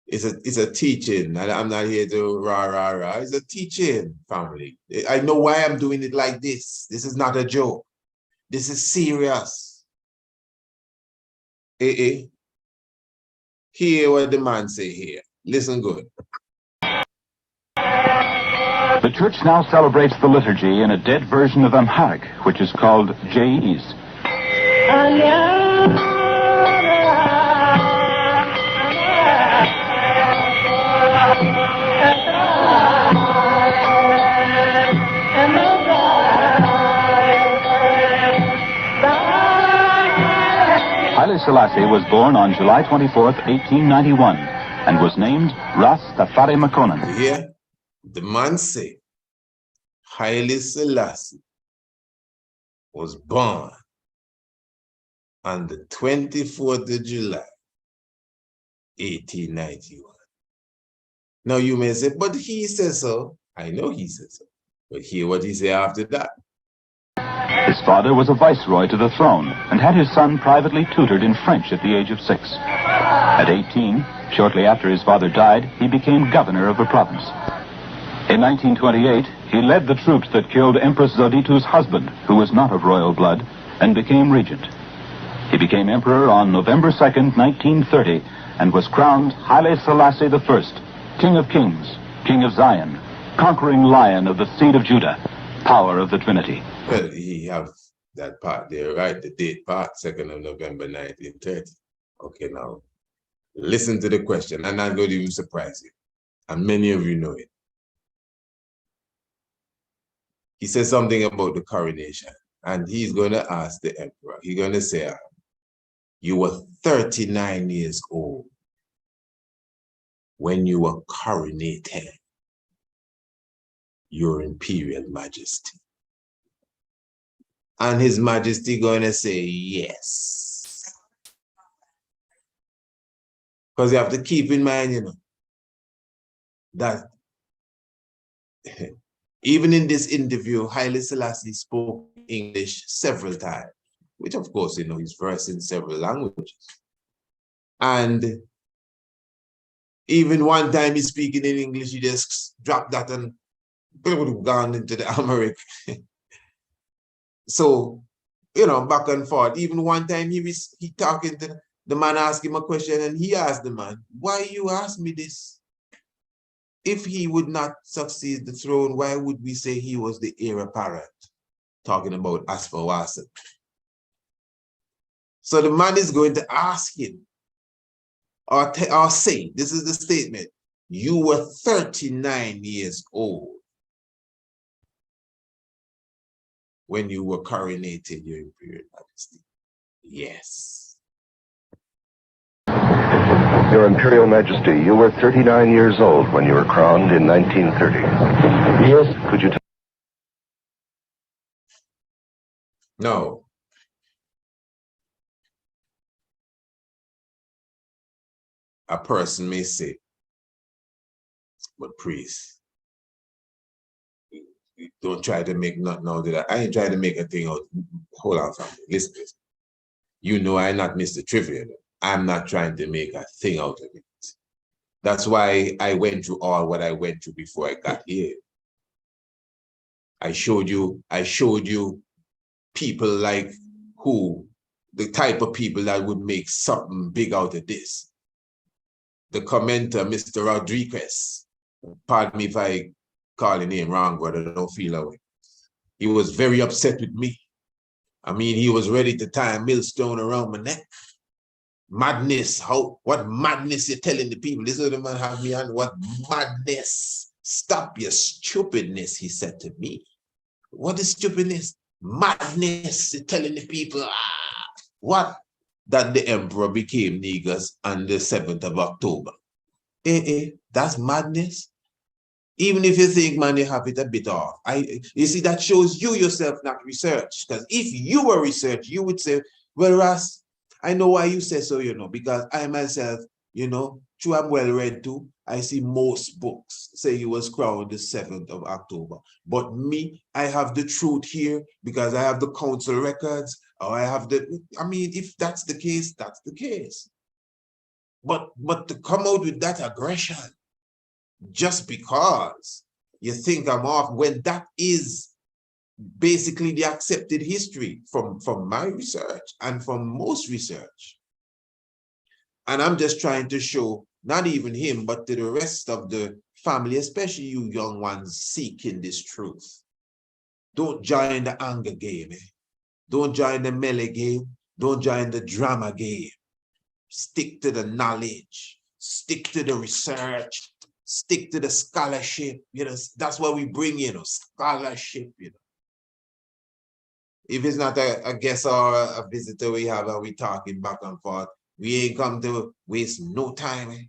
It's a teaching. I'm not here to rah. It's a teaching, family. I know why I'm doing it like this. This is not a joke. This is serious. Hear what the man say here. Listen good. The church now celebrates the liturgy in a dead version of Amharic, which is called Jais. Haile Selassie was born on July 24th, 1891, and was named Ras Tafari Makonnen. You hear? The man say, Haile Selassie was born on the 24th of July, 1891. Now you may say, but he says so. I know he says so. But hear what he say after that. His father was a viceroy to the throne and had his son privately tutored in French at the age of 6. At 18, shortly after his father died, he became governor of the province. In 1928, he led the troops that killed Empress Zoditu's husband, who was not of royal blood, and became regent. He became emperor on November 2nd, 1930, and was crowned Haile Selassie I, King of Kings, King of Zion, conquering lion of the seed of Judah, power of the Trinity. Well, he have that part there, right? The date part, 2nd of November, 1930. Okay, now, listen to the question, and I'm going to even surprise you. And many of you know it. He says something about the coronation, and he's going to ask the emperor. He's going to say, you were 39 years old when you were coronated, Your Imperial Majesty. And His Majesty going to say yes. Because you have to keep in mind, you know, that even in this interview, Haile Selassie spoke English several times, which of course, you know, he's versed in several languages. And even one time he's speaking in English, he just dropped that and gone into the Amharic. So, you know, back and forth. Even one time he talking to the man, asked him a question, and he asked the man, why you ask me this? If he would not succeed the throne, why would we say he was the heir apparent? Talking about Asfawasan. So the man is going to ask him, or say, this is the statement, you were 39 years old when you were coronated, Your Imperial Majesty. Yes. Your Imperial Majesty, you were 39 years old when you were crowned in 1930. Yes. Could you tell? No. A person may say, but priest, you don't try to make nothing out of that. I ain't trying to make a thing out. Hold on, family. Listen. You know I'm not Mr. Trivia. I'm not trying to make a thing out of it. That's why I went through all what I went through before I got here. I showed you people like who, the type of people that would make something big out of this. The commenter, Mr. Rodriguez, pardon me if I call the name wrong, but I don't feel that way. He was very upset with me. I mean, he was ready to tie a millstone around my neck. Madness, what madness you're telling the people? This is what the man have me on, what madness? Stop your stupidness, he said to me. What is stupidness? Madness, you're telling the people, what? That the emperor became Negus on the 7th of October. That's madness. Even if you think, man, you have it a bit off. You see, that shows you yourself not research. Because if you were research, you would say, well, Ras, I know why you say so, you know, because I myself, you know, true, I'm well read too. I see most books say he was crowned the 7th of October. But me, I have the truth here because I have the council records, or I have I mean, if that's the case, that's the case. But to come out with that aggression, just because you think I'm off, when that is basically the accepted history from my research and from most research. And I'm just trying to show, not even him, but to the rest of the family, especially you young ones seeking this truth. Don't join the anger game. Don't join the melee game. Don't join the drama game. Stick to the knowledge. Stick to the research. Stick to the scholarship. You know, that's what we bring, you know, scholarship, you know. If it's not a guest or a visitor we have and we talking back and forth, we ain't come to waste no time.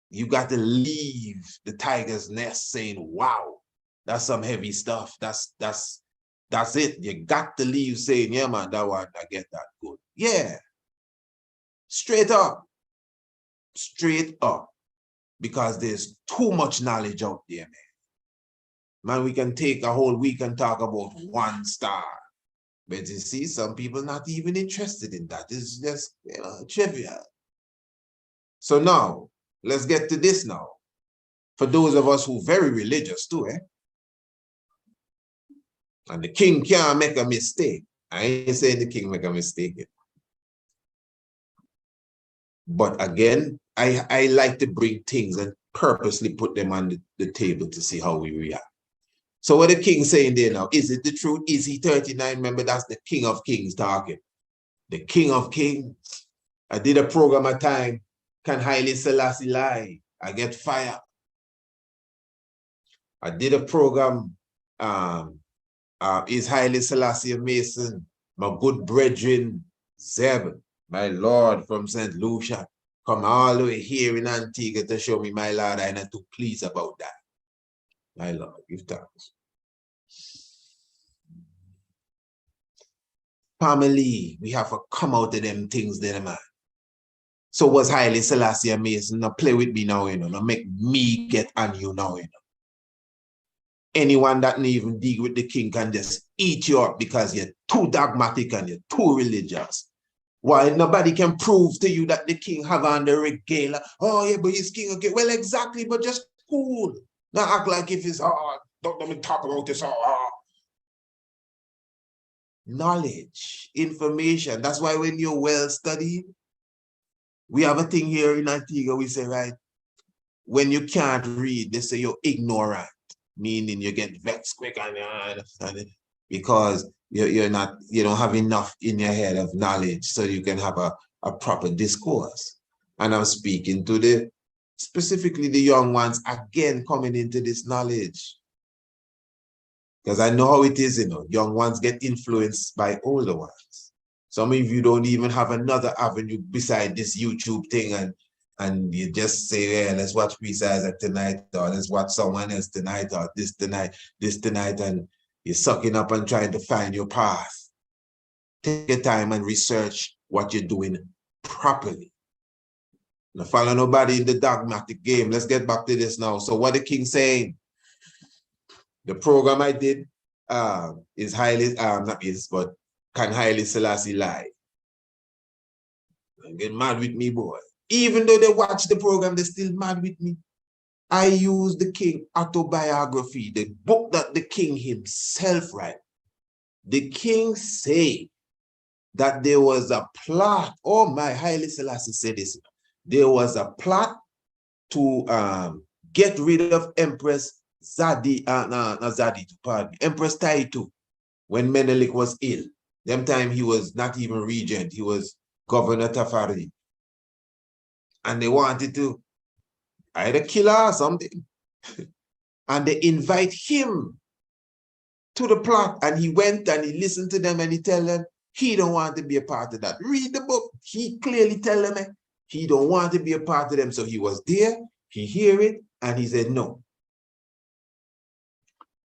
You got to leave the tiger's nest saying, wow, that's some heavy stuff. That's it. You got to leave saying, yeah, man, that one, I get that good. Yeah. Straight up. Straight up. Because there's too much knowledge out there, man. Man, we can take a whole week and talk about one star. But you see, some people not even interested in that. It's just, you know, trivial. So now, let's get to this now. For those of us who are very religious too, and the king can't make a mistake. I ain't saying the king make a mistake. But again, I like to bring things and purposely put them on the table to see how we react. So what the king saying there now, is it the truth? Is he 39? Remember, that's the King of Kings talking. The King of Kings. I did a program at time, Can Haile Selassie Lie? I Get Fire. I did a program, Is Haile Selassie a Mason? My good brethren, Zeb, my Lord from St. Lucia, come all the way here in Antigua to show me my Lord. I'm not too pleased about that. My Lord, give thanks. Family, we have to come out of them things there, man. So was Haile Selassie a Mason? Now play with me now, you know. Now make me get on you now, you know. Anyone that didn't even deal with the king can just eat you up because you're too dogmatic and you're too religious. Why nobody can prove to you that the king have on the regalia? Oh yeah, but he's king again. Well, exactly, but just cool. Now act like if it's hard. Don't let me talk about this. Knowledge, information. That's why when you're well studied, we have a thing here in Antigua, we say, right, when you can't read, they say you're ignorant, meaning you get vexed quick and because you don't have enough in your head of knowledge so you can have a proper discourse. And I'm speaking to specifically the young ones, again, coming into this knowledge. Because I know how it is, you know, young ones get influenced by older ones. Some of you don't even have another avenue beside this YouTube thing and you just say, yeah, let's watch Precise tonight, or let's watch someone else tonight, or this tonight, and you're sucking up and trying to find your path. Take your time and research what you're doing properly. Now follow nobody in the dogmatic game. Let's get back to this now. So what the king saying? The program I did is highly, not is, but Can Haile Selassie Lie? Get mad with me, boy. Even though they watch the program, they're still mad with me. I use the king autobiography, the book that the king himself wrote. The king say that there was a plot. Oh my, Haile Selassie said this. There was a plot to get rid of Empress Empress Taitu when Menelik was ill. Them time he was not even regent, he was Governor Tafari. And they wanted to either kill her or something. And they invite him to the plot, and he went and he listened to them and he tell them he don't want to be a part of that. Read the book. He clearly tell them he don't want to be a part of them. So he was there, he hear it, and he said no.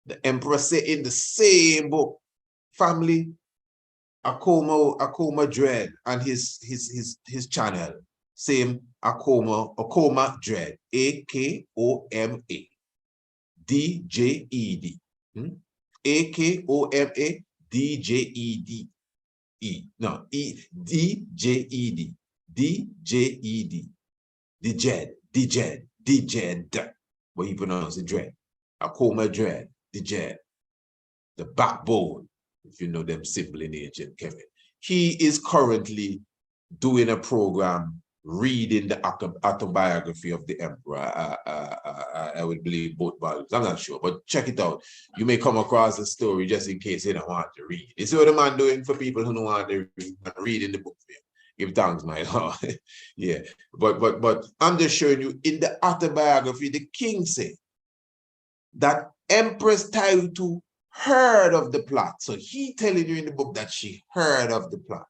The emperor said in the same book, family, Akoma Dread and his channel, same Akoma Dread, A-K-O-M-A, D-J-E-D, A-K-O-M-A, D-J-E-D, no, D-J-E-D, D-J-E-D, Dijed, what you pronounce it, Dread, Akoma Dread, Dijed, the backbone, if you know them simple in ancient Kevin. He is currently doing a program reading the autobiography of the emperor. I would believe both volumes. I'm not sure, but check it out. You may come across the story just in case you don't want to read. You see what the man doing for people who don't want to read, reading the book for you. Give thanks, my Lord. Yeah, but I'm just showing you in the autobiography, the king said that Empress Taitu heard of the plot. So he telling you in the book that she heard of the plot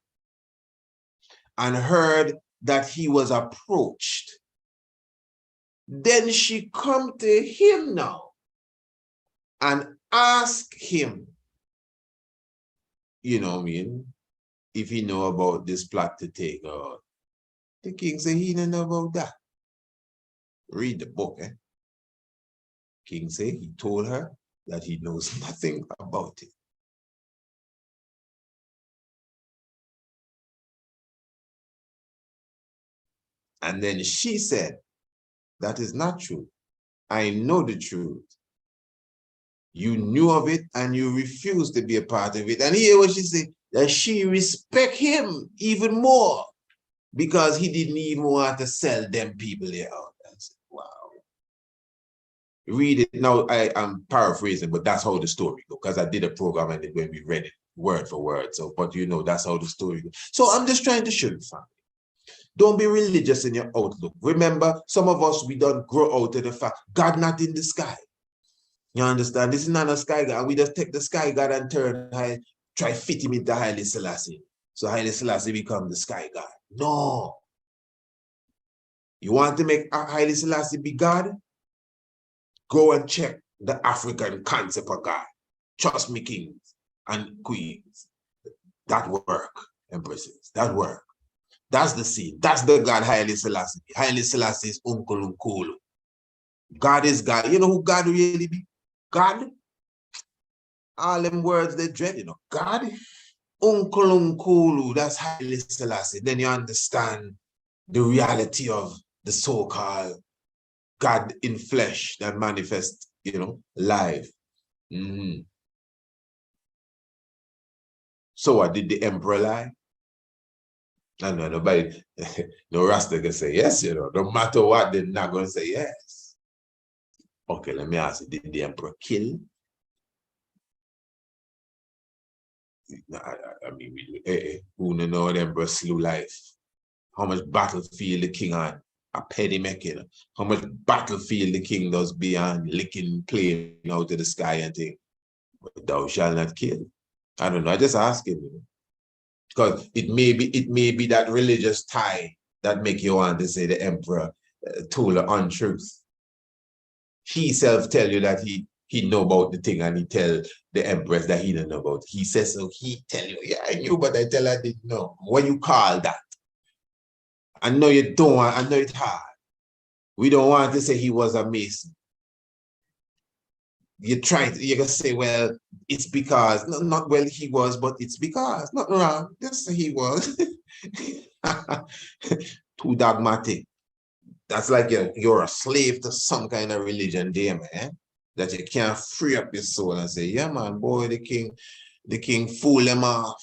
and heard that he was approached. Then she come to him now and ask him, you know what I mean, if he know about this plot to take out. The king said he didn't know about that. Read the book, eh? King said he told her that he knows nothing about it. And then she said, that is not true. I know the truth. You knew of it and you refused to be a part of it. And here what she said, that she respect him even more because he didn't even want to sell them people there out. I said, wow. Read it. Now, I am paraphrasing, but that's how the story goes, because I did a program and when we read it word for word. So, but you know, that's how the story goes. So I'm just trying to show you, family. Don't be religious in your outlook. Remember, some of us, we don't grow out of the fact God not in the sky. You understand? This is not a sky God. We just take the sky God and try fit him into Haile Selassie. So Haile Selassie become the sky God. No. You want to make Haile Selassie be God? Go and check the African concept of God. Trust me, kings and queens. That work, empresses. That work. That's the scene. That's the God Haile Selassie. Haile Selassie is Uncle Nkulu. God is God. You know who God really be? God. All them words they dread, you know. God. Uncle Nkulu. That's Haile Selassie. Then you understand the reality of the so-called God in flesh that manifests, you know, live. So what, did the emperor lie? No, nobody, no Rasta can say yes, you know. No matter what, they're not going to say yes. Okay, let me ask you, did the emperor kill? I mean, who know the emperor slew life? How much battlefield the king on? A penny making. How much battlefield the king does beyond licking plane out of the sky and thing? But thou shalt not kill. I don't know, I just ask him, you know. Because it may be that religious tie that make you want to say the emperor told an untruth. He self tell you that he know about the thing and he tell the empress that he don't know about it. He says so, he tell you, yeah, I knew, but I tell her I didn't know. What you call that? I know you don't want, I know it's hard. We don't want to say he was a Mason. You're gonna say, well, it's because, no, not well he was, but it's because, not wrong, just say he was. Too dogmatic. That's like you're a slave to some kind of religion there, man, that you can't free up your soul and say, yeah, man, boy, the king fool them off.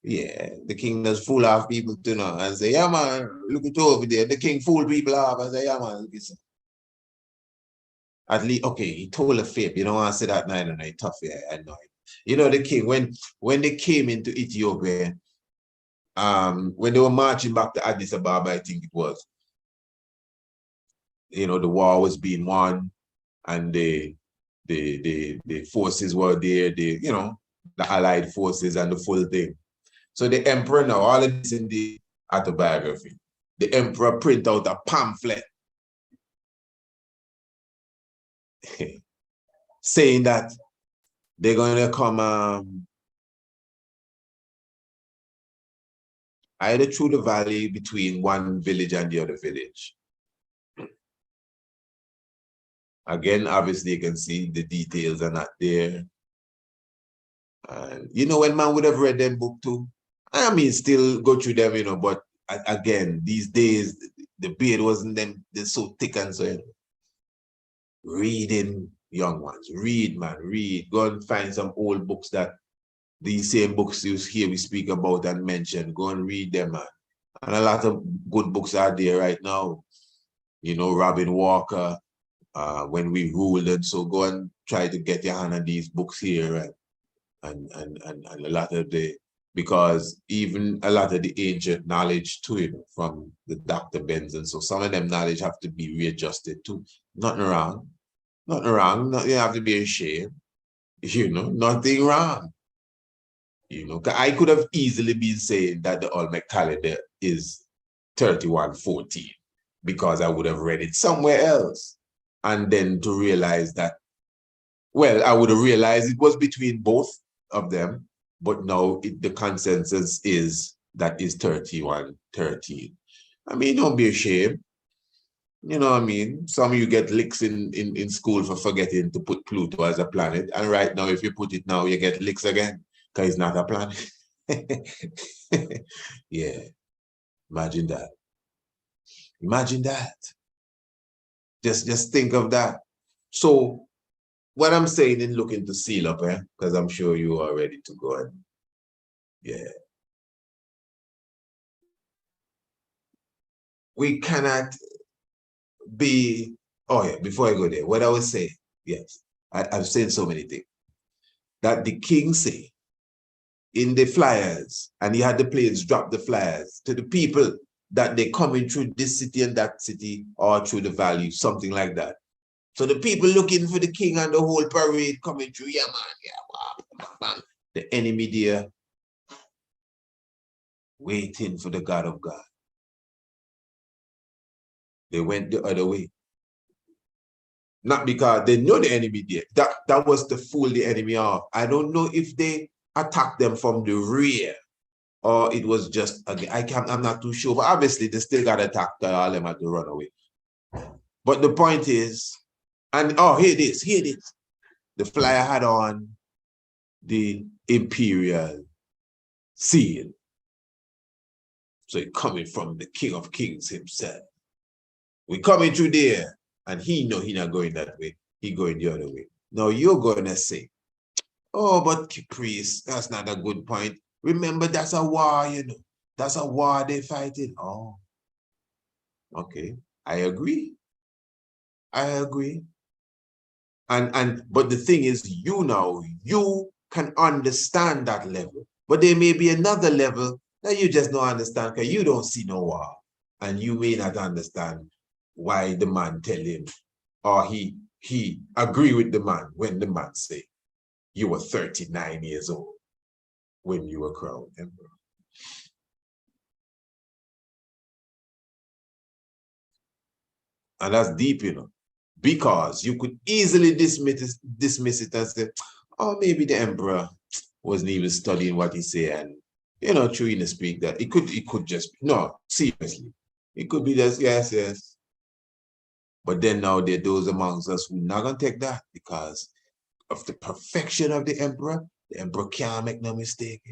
Yeah, the king does fool off people too now and say, yeah, man, look at over there. The king fool people off and say, yeah, man, look at it. At least, okay, he told a fib. You don't want to say that, no, tough, yeah, I know it. You know, the king, when they came into Ethiopia, when they were marching back to Addis Ababa, I think it was, you know, the war was being won and the forces were there, you know, the allied forces and the full thing. So the emperor now, all of this in the autobiography, the emperor print out a pamphlet saying that they're going to come either through the valley between one village and the other village. Again, obviously, you can see the details are not there. And you know, when man would have read them book too, I mean, still go through them, you know, but again, these days, the beard wasn't them, they're so thick and so. Reading, young ones, read, man, read. Go and find some old books that these same books you hear we speak about and mention. Go and read them, man. And a lot of good books are there right now. You know, Robin Walker, When We Ruled, and so go and try to get your hand on these books here and a lot of because even a lot of the ancient knowledge to it from the Dr. Benson, so some of them knowledge have to be readjusted too. Nothing wrong. You have to be ashamed. You know, nothing wrong. You know, I could have easily been saying that the Olmec calendar is 3114 because I would have read it somewhere else. And then to realize that, well, I would have realized it was between both of them, but now the consensus is that is 3113. I mean, don't be ashamed. You know what I mean? Some of you get licks in school for forgetting to put Pluto as a planet. And right now, if you put it now, you get licks again because it's not a planet. Yeah, imagine that. Imagine that. Just think of that. So what I'm saying in looking to seal up, because I'm sure you are ready to go. And yeah. We cannot be, oh yeah, before I go there, what I was saying, yes, I've said so many things, that the king say in the flyers, and he had the planes drop the flyers to the people that they coming through this city and that city or through the valley, something like that. So the people looking for the king and the whole parade coming through, yeah, man, yeah, man. The enemy there waiting for the God of God. They went the other way. Not because they know the enemy there. That was to fool the enemy off. I don't know if they attacked them from the rear or it was just, I'm not too sure, but obviously they still got attacked. All them had to run away. But the point is, and oh, here it is. The flyer had on the imperial seal. So it coming from the King of Kings himself. We coming through there, and he know he not going that way. He going the other way. Now you're gonna say, oh, but priest, that's not a good point. Remember, that's a war, you know. That's a war they fighting. Oh, okay. I agree. But the thing is, you can understand that level. But there may be another level that you just don't understand because you don't see no war. And you may not understand why the man tell him, or he agree with the man when the man say, you were 39 years old when you were crowned emperor. And that's deep, you know, because you could easily dismiss it and say, oh, maybe the emperor wasn't even studying what he said, and you know, true in the speak that it could just no, seriously, it could be just yes. But then now there are those amongst us who not gonna take that because of the perfection of the emperor can't make no mistake.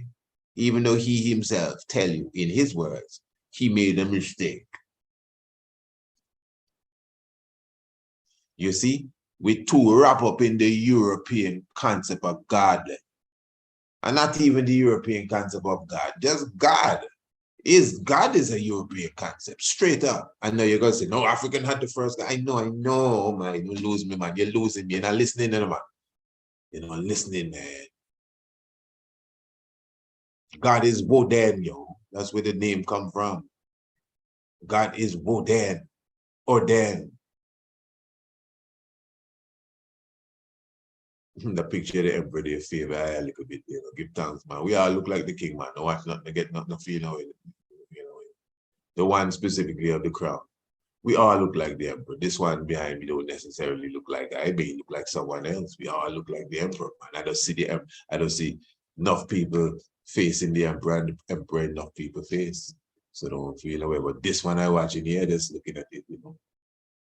Even though he himself tell you in his words, he made a mistake. You see, we too wrap up in the European concept of God. And not even the European concept of God, just God. God is a European concept, straight up. I know you're gonna say, no, African had the first God. I know, oh my, you lose me, man. You're losing me. You're not listening, man. You're not listening, man. God is Woden, yo. That's where the name come from. God is Woden, Oden. The picture of the emperor, they favor a little bit, you know, give thanks, man. We all look like the king, man. No watch nothing to get nothing to feel now, you know. The one specifically of the crown. We all look like the emperor. This one behind me don't necessarily look like I may look like someone else. We all look like the emperor, man. I don't see the emperor. I don't see enough people facing the emperor and the emperor enough people face. So don't feel away. But this one I watching here, just looking at it, you know,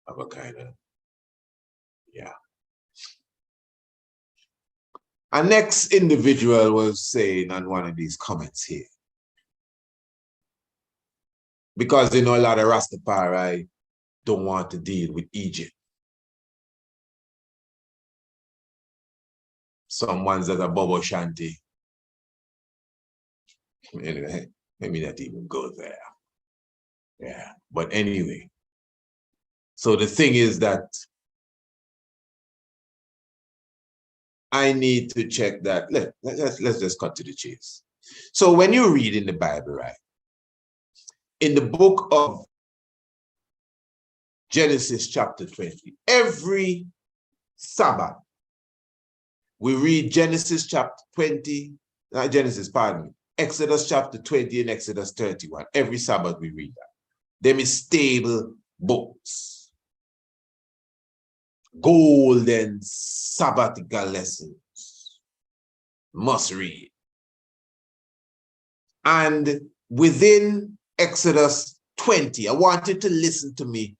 have a kind of, yeah. Our next individual was saying on one of these comments here, because you know a lot of Rastafari don't want to deal with Egypt. Some ones that are Bobo Shanti. Anyway, let me not even go there. Yeah, but anyway. So the thing is that I need to check that. Let's just cut to the chase. So when you read in the Bible, right, in the book of Genesis chapter 20, every Sabbath, we read Genesis chapter 20, not Genesis, pardon me, Exodus chapter 20 and Exodus 31. Every Sabbath we read that. Them is stable books. Golden sabbatical lessons. Must read. And within Exodus 20, I want you to listen to me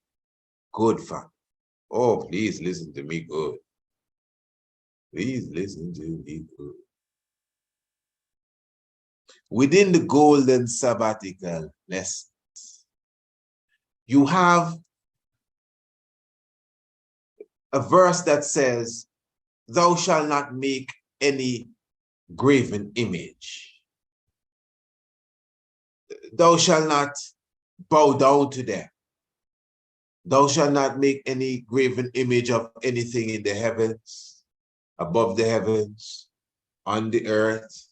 good, fam. Oh, please listen to me good. Please listen to me good. Within the golden sabbatical lessons, you have a verse that says, "Thou shalt not make any graven image. Thou shalt not bow down to them. Thou shalt not make any graven image of anything in the heavens, above the heavens, on the earth,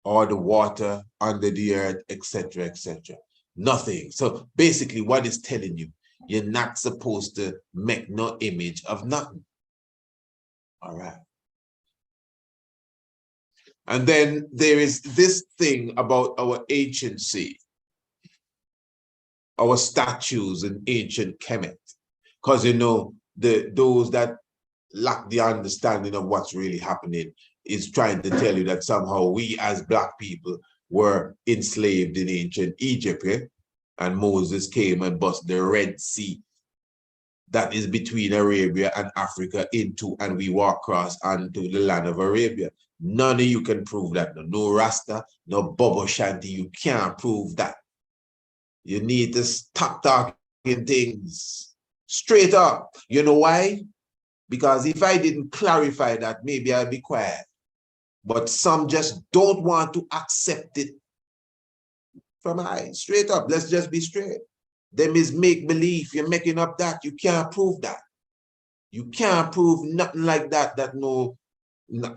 or the water under the earth, etc., etc. Nothing." So basically what it's telling you, you're not supposed to make no image of nothing. All right. And then there is this thing about our anciency, our statues in ancient Kemet. Because, you know, those that lack the understanding of what's really happening is trying to tell you that somehow we as Black people were enslaved in ancient Egypt, eh? And Moses came and bust the Red Sea that is between Arabia and Africa into, and we walk across onto the land of Arabia. None of you can prove that. No Rasta, no Bobo Shanti, you can't prove that. You need to stop talking things straight up. You know why? Because if I didn't clarify that, maybe I'd be quiet. But some just don't want to accept it from I. Straight up, let's just be straight. Them is make-believe. You're making up that. You can't prove that. You can't prove nothing like that, that no,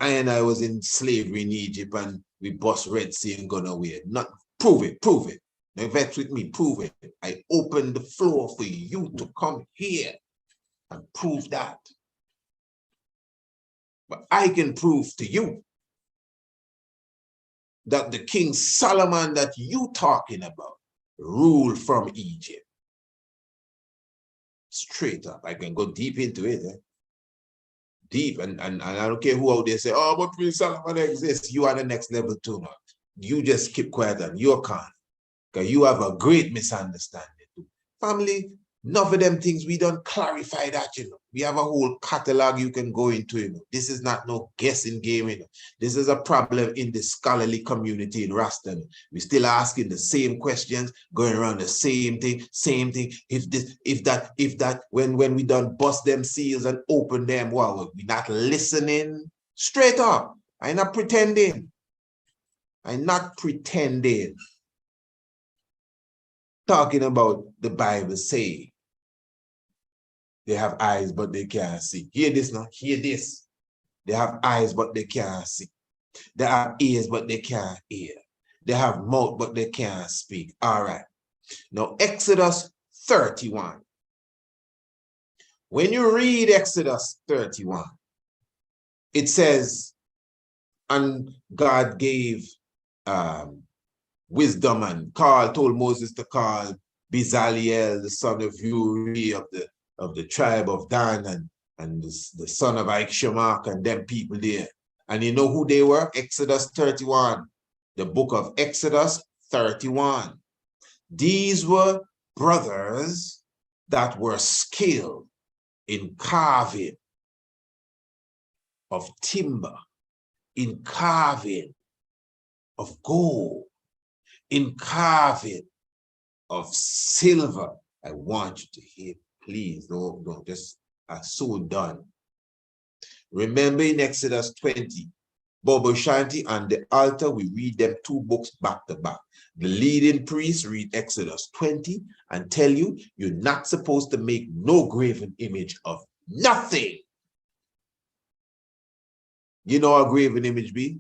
I and I was in slavery in Egypt and we bust Red Sea and gone away. Not, prove it, prove it. Now vex with me, prove it. I open the floor for you to come here and prove that. But I can prove to you that the King Solomon that you talking about ruled from Egypt. Straight up. I can go deep into it. Eh? Deep. And I don't care who out there say, oh, but Prince Solomon exists. You are the next level too now. You just keep quiet and you're calm. Because you have a great misunderstanding. Family, enough of them things, we don't clarify that, you know. We have a whole catalog you can go into, you know. This is not no guessing game, you know. This is a problem in the scholarly community in Rasta. We still asking the same questions, going around the same thing, If this, if that, when we done bust them seals and open them, wow, we not listening. Straight up. I'm not pretending. I'm not pretending. Talking about the Bible saying they have eyes, but they can't see. Hear this now, hear this. They have eyes, but they can't see. They have ears, but they can't hear. They have mouth, but they can't speak. All right. Now, Exodus 31. When you read Exodus 31, it says, and God gave wisdom and told Moses to call Bezaleel, the son of Uri of the tribe of Dan, and the son of Ahimelech, and them people there. And you know who they were? Exodus 31, the book of Exodus 31. These were brothers that were skilled in carving of timber, in carving of gold, in carving of silver. I want you to hear, please, don't just soon done. Remember in Exodus 20, Bobo Shanti and the altar, we read them two books back to back. The leading priest read Exodus 20 and tell you you're not supposed to make no graven image of nothing. You know what a graven image be?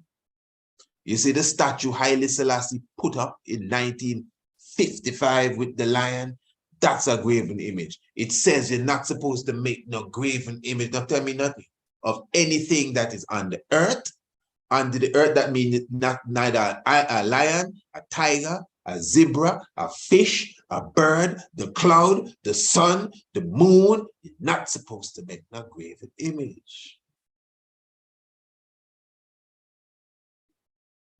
You see the statue Haile Selassie put up in 1955 with the lion? That's a graven image. It says you're not supposed to make no graven image. Don't tell me nothing of anything that is on the earth. Under the earth, that means neither a lion, a tiger, a zebra, a fish, a bird, the cloud, the sun, the moon. You're not supposed to make no graven image.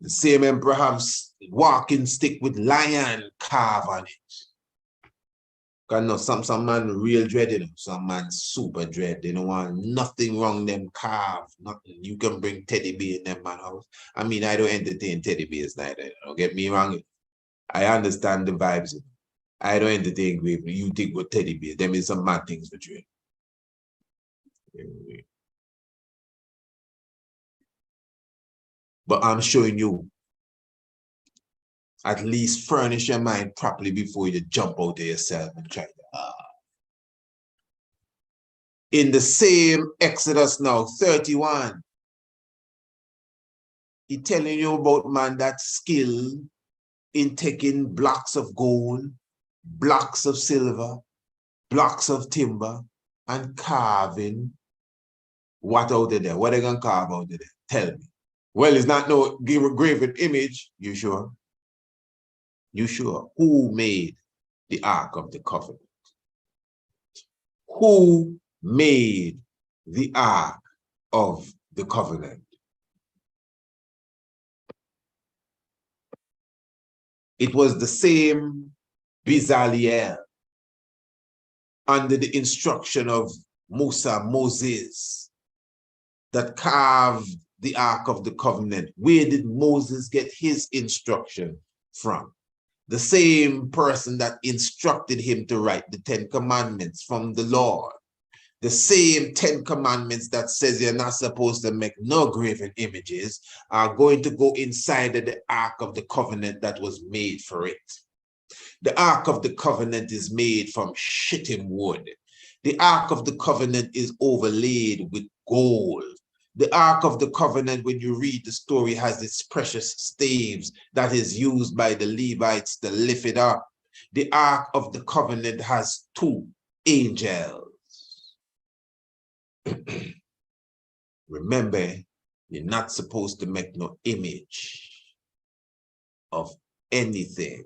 The same emperor have walking stick with lion carve on it. Because no, some man real dread, you know, some man super dread. They don't want nothing wrong them carve, nothing. You can bring teddy bear in them man house. I mean, I don't entertain teddy bears neither. Don't get me wrong. I understand the vibes. I don't entertain graven. You think with teddy bear. Them is some mad things for you. But I'm showing you, at least furnish your mind properly before you jump out there yourself and try to. In the same Exodus now, 31, he's telling you about man that skill in taking blocks of gold, blocks of silver, blocks of timber, and carving what out of there? What are they going to carve out of there? Tell me. Well, it's not no graven image. You sure? You sure? Who made the Ark of the Covenant? Who made the Ark of the Covenant? It was the same Bezalel under the instruction of Moses that carved the Ark of the Covenant. Where did Moses get his instruction from? The same person that instructed him to write the 10 Commandments from the Lord. The same 10 Commandments that says you're not supposed to make no graven images are going to go inside of the Ark of the Covenant that was made for it. The Ark of the Covenant is made from shittim wood. The Ark of the Covenant is overlaid with gold. The Ark of the Covenant, when you read the story, has its precious staves that is used by the Levites to lift it up. The Ark of the Covenant has 2 angels. Remember, you're not supposed to make no image of anything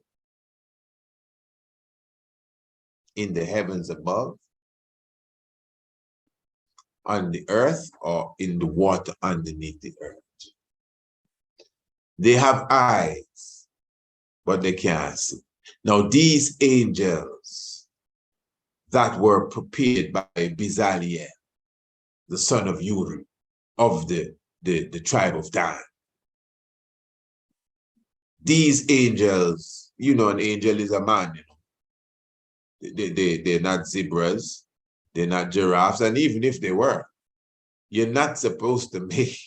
in the heavens above, on the earth, or in the water underneath the earth. They have eyes, but they can't see. Now, these angels that were prepared by Bezalel, the son of Uri, of the tribe of Dan. These angels, you know, an angel is a man, you know. They're not zebras, they're not giraffes, and even if they were, you're not supposed to make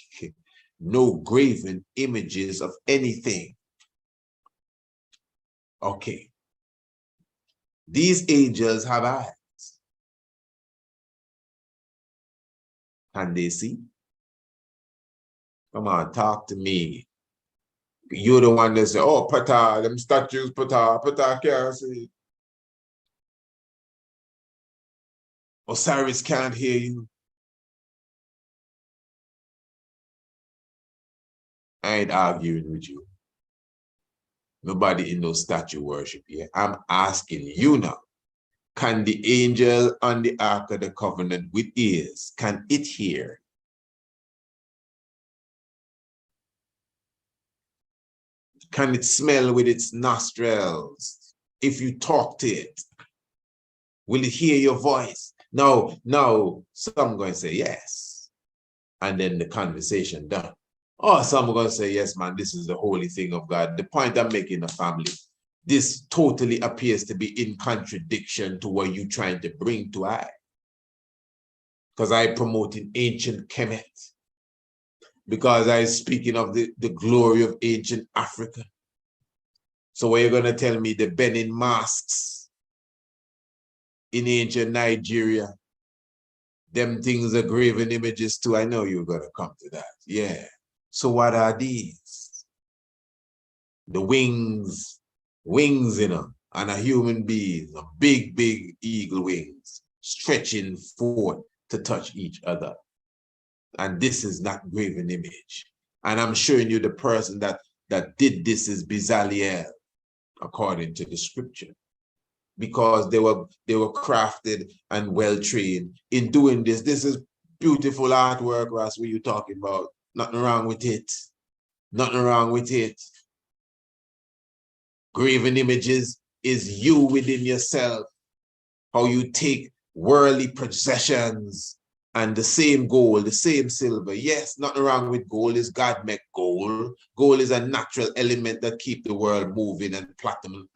no graven images of anything. Okay. These angels have eyes. Can they see? Come on, talk to me. You're the one that say, oh, Pata, them statues, Pata can't see. Osiris can't hear you. I ain't arguing with you. Nobody in no statue worship here. I'm asking you now. Can the angel on the Ark of the Covenant with ears, can it hear? Can it smell with its nostrils? If you talk to it, will it hear your voice? No, some going to say yes. And then the conversation done. Or some are going to say, yes, man, this is the holy thing of God. The point I'm making, the family, this totally appears to be in contradiction to what you're trying to bring to I. Because I promoting ancient Kemet. Because I speaking of the glory of ancient Africa. So what you're gonna tell me, the Benin masks in ancient Nigeria, them things are graven images too? I know you're gonna come to that. Yeah. So what are these? The wings, and a human being, a big, big eagle wings, stretching forth to touch each other. And this is not graven image. And I'm showing you the person that did this is Bezalel, according to the scripture, because they were crafted and well trained in doing this. This is beautiful artwork, Ross. What you talking about? Nothing wrong with it. Nothing wrong with it. Graven images is you within yourself. How you take worldly possessions and the same gold, the same silver. Yes, nothing wrong with gold. Is God make gold. Gold is a natural element that keep the world moving, and platinum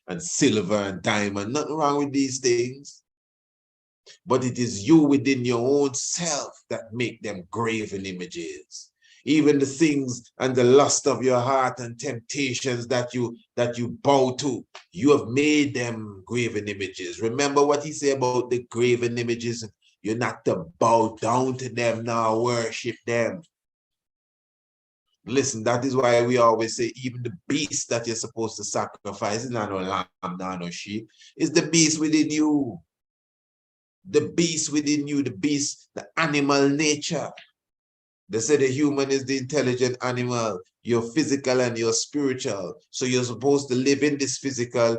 and silver and diamond. Nothing wrong with these things. But it is you within your own self that make them graven images. Even the things and the lust of your heart and temptations that you bow to, you have made them graven images. Remember what he said about the graven images? You're not to bow down to them, nor worship them. Listen, that is why we always say even the beast that you're supposed to sacrifice is not no lamb, not no sheep. It's the beast within you. The beast within you, the beast, the animal nature. They say the human is the intelligent animal. You're physical and you're spiritual. So you're supposed to live in this physical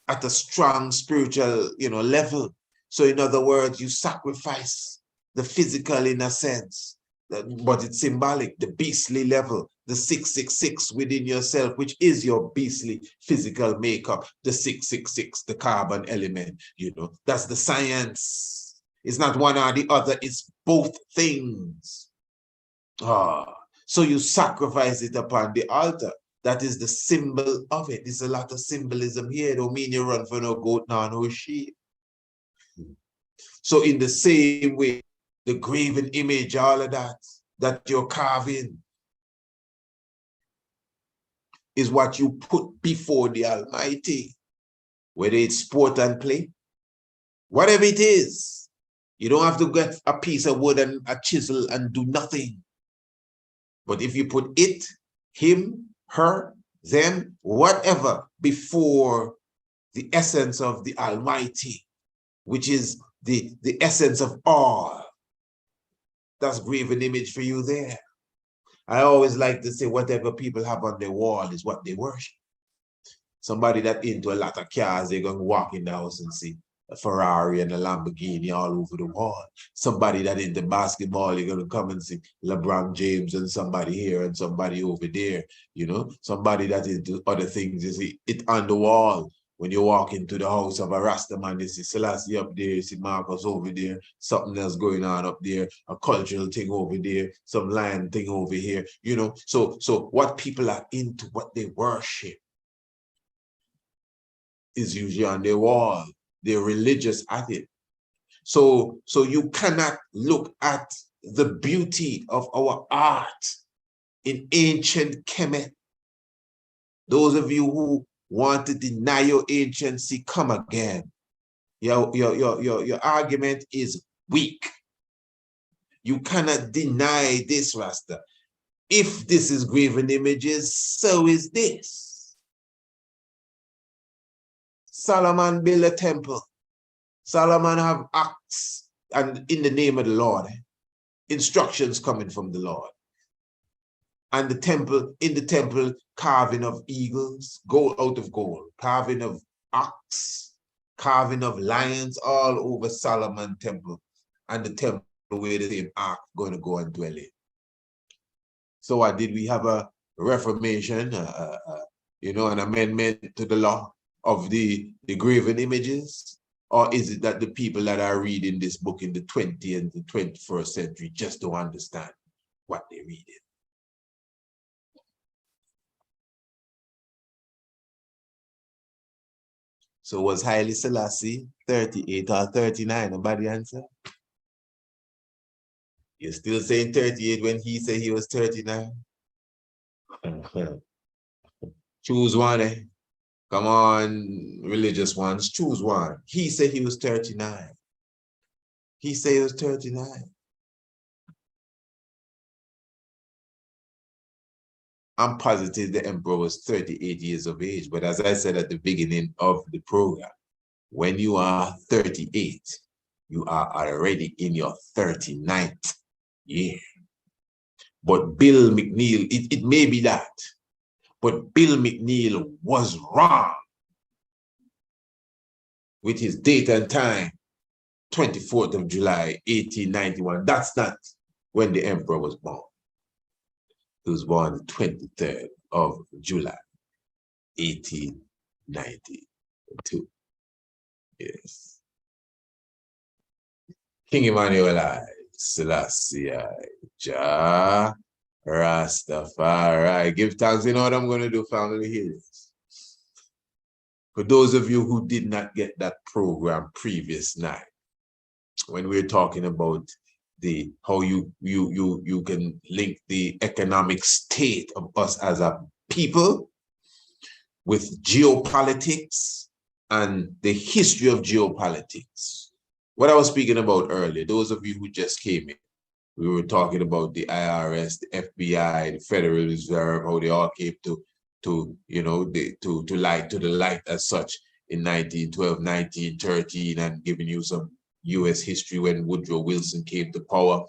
at a strong spiritual, level. So in other words, you sacrifice the physical in a sense, but it's symbolic, the beastly level, the 666 within yourself, which is your beastly physical makeup, the 666, the carbon element, that's the science. It's not one or the other, it's both things. So you sacrifice it upon the altar. That is the symbol of it. There's a lot of symbolism here. It don't mean you run for no goat, no sheep. So in the same way, the graven image, all of that you're carving is what you put before the Almighty, whether it's sport and play, whatever it is. You don't have to get a piece of wood and a chisel and do nothing. But if you put it, him, her, them, whatever, before the essence of the Almighty, which is the essence of all, that's graven image for you there. I always like to say whatever people have on their wall is what they worship. Somebody that into a lot of cars, they're going to walk in the house and see a Ferrari and a Lamborghini all over the wall. Somebody that into basketball, you're going to come and see LeBron James and somebody here and somebody over there, Somebody that into other things, you see it on the wall. When you walk into the house of a Rasta man, you see Selassie up there, you see Marcus over there, something else going on up there, a cultural thing over there, some lion thing over here, So what people are into, what they worship, is usually on their wall. They're religious at it. So you cannot look at the beauty of our art in ancient Kemet. Those of you who want to deny your anciency, come again. Your argument is weak. You cannot deny this, Rasta. If this is graven images, so is this. Solomon built a temple. Solomon have acts and in the name of the Lord. Instructions coming from the Lord. And in the temple, carving of eagles, gold out of gold, carving of ox, carving of lions all over Solomon temple, and the temple where the same ark going to go and dwell in. So what did we have a reformation, an amendment to the law of the graven images? Or is it that the people that are reading this book in the 20th and the 21st century just don't understand what they're reading? So was Haile Selassie 38 or 39? Nobody answer? You're still saying 38 when he said he was 39? Choose one, eh? Come on, religious ones, choose one. He said he was 39. He said he was 39. I'm positive the emperor was 38 years of age, but as I said at the beginning of the program, when you are 38, you are already in your 39th year. But Bill McNeil, it may be that, but Bill McNeil was wrong with his date and time, 24th of July, 1891. That's not when the emperor was born. He was born the 23rd of July, 1892. Yes. King Emmanuel Selassie, Jah, Rastafari. Give thanks. You know what I'm going to do, family? Here it is. For those of you who did not get that program previous night, when we're talking about the how you can link the economic state of us as a people with geopolitics and the history of geopolitics. What I was speaking about earlier, those of you who just came in, we were talking about the IRS, the FBI, the Federal Reserve, how they all came to you know, the light as such in 1912, 1913, and giving you some US history when Woodrow Wilson came to power,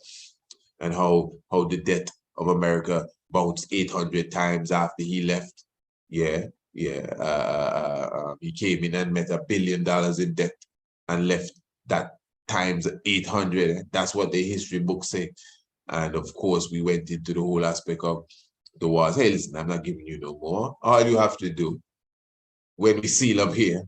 and how the debt of America bounced 800 times after he left. He came in and met $1 billion in debt and left that times 800. That's what the history books say. And of course, we went into the whole aspect of the wars. Hey, listen, I'm not giving you no more. All you have to do when we seal up here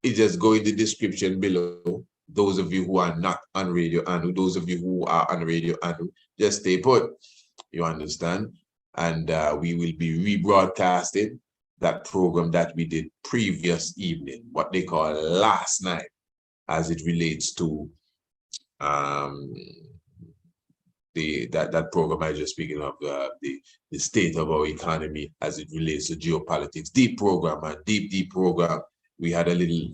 is just go in the description below. Those of you who are not on Radio Anu, those of you who are on Radio Anu, just stay put. You understand? And we will be rebroadcasting that program that we did previous evening, what they call last night, as it relates to that program I just speaking of, the state of our economy as it relates to geopolitics. Deep program, a deep program. We had a little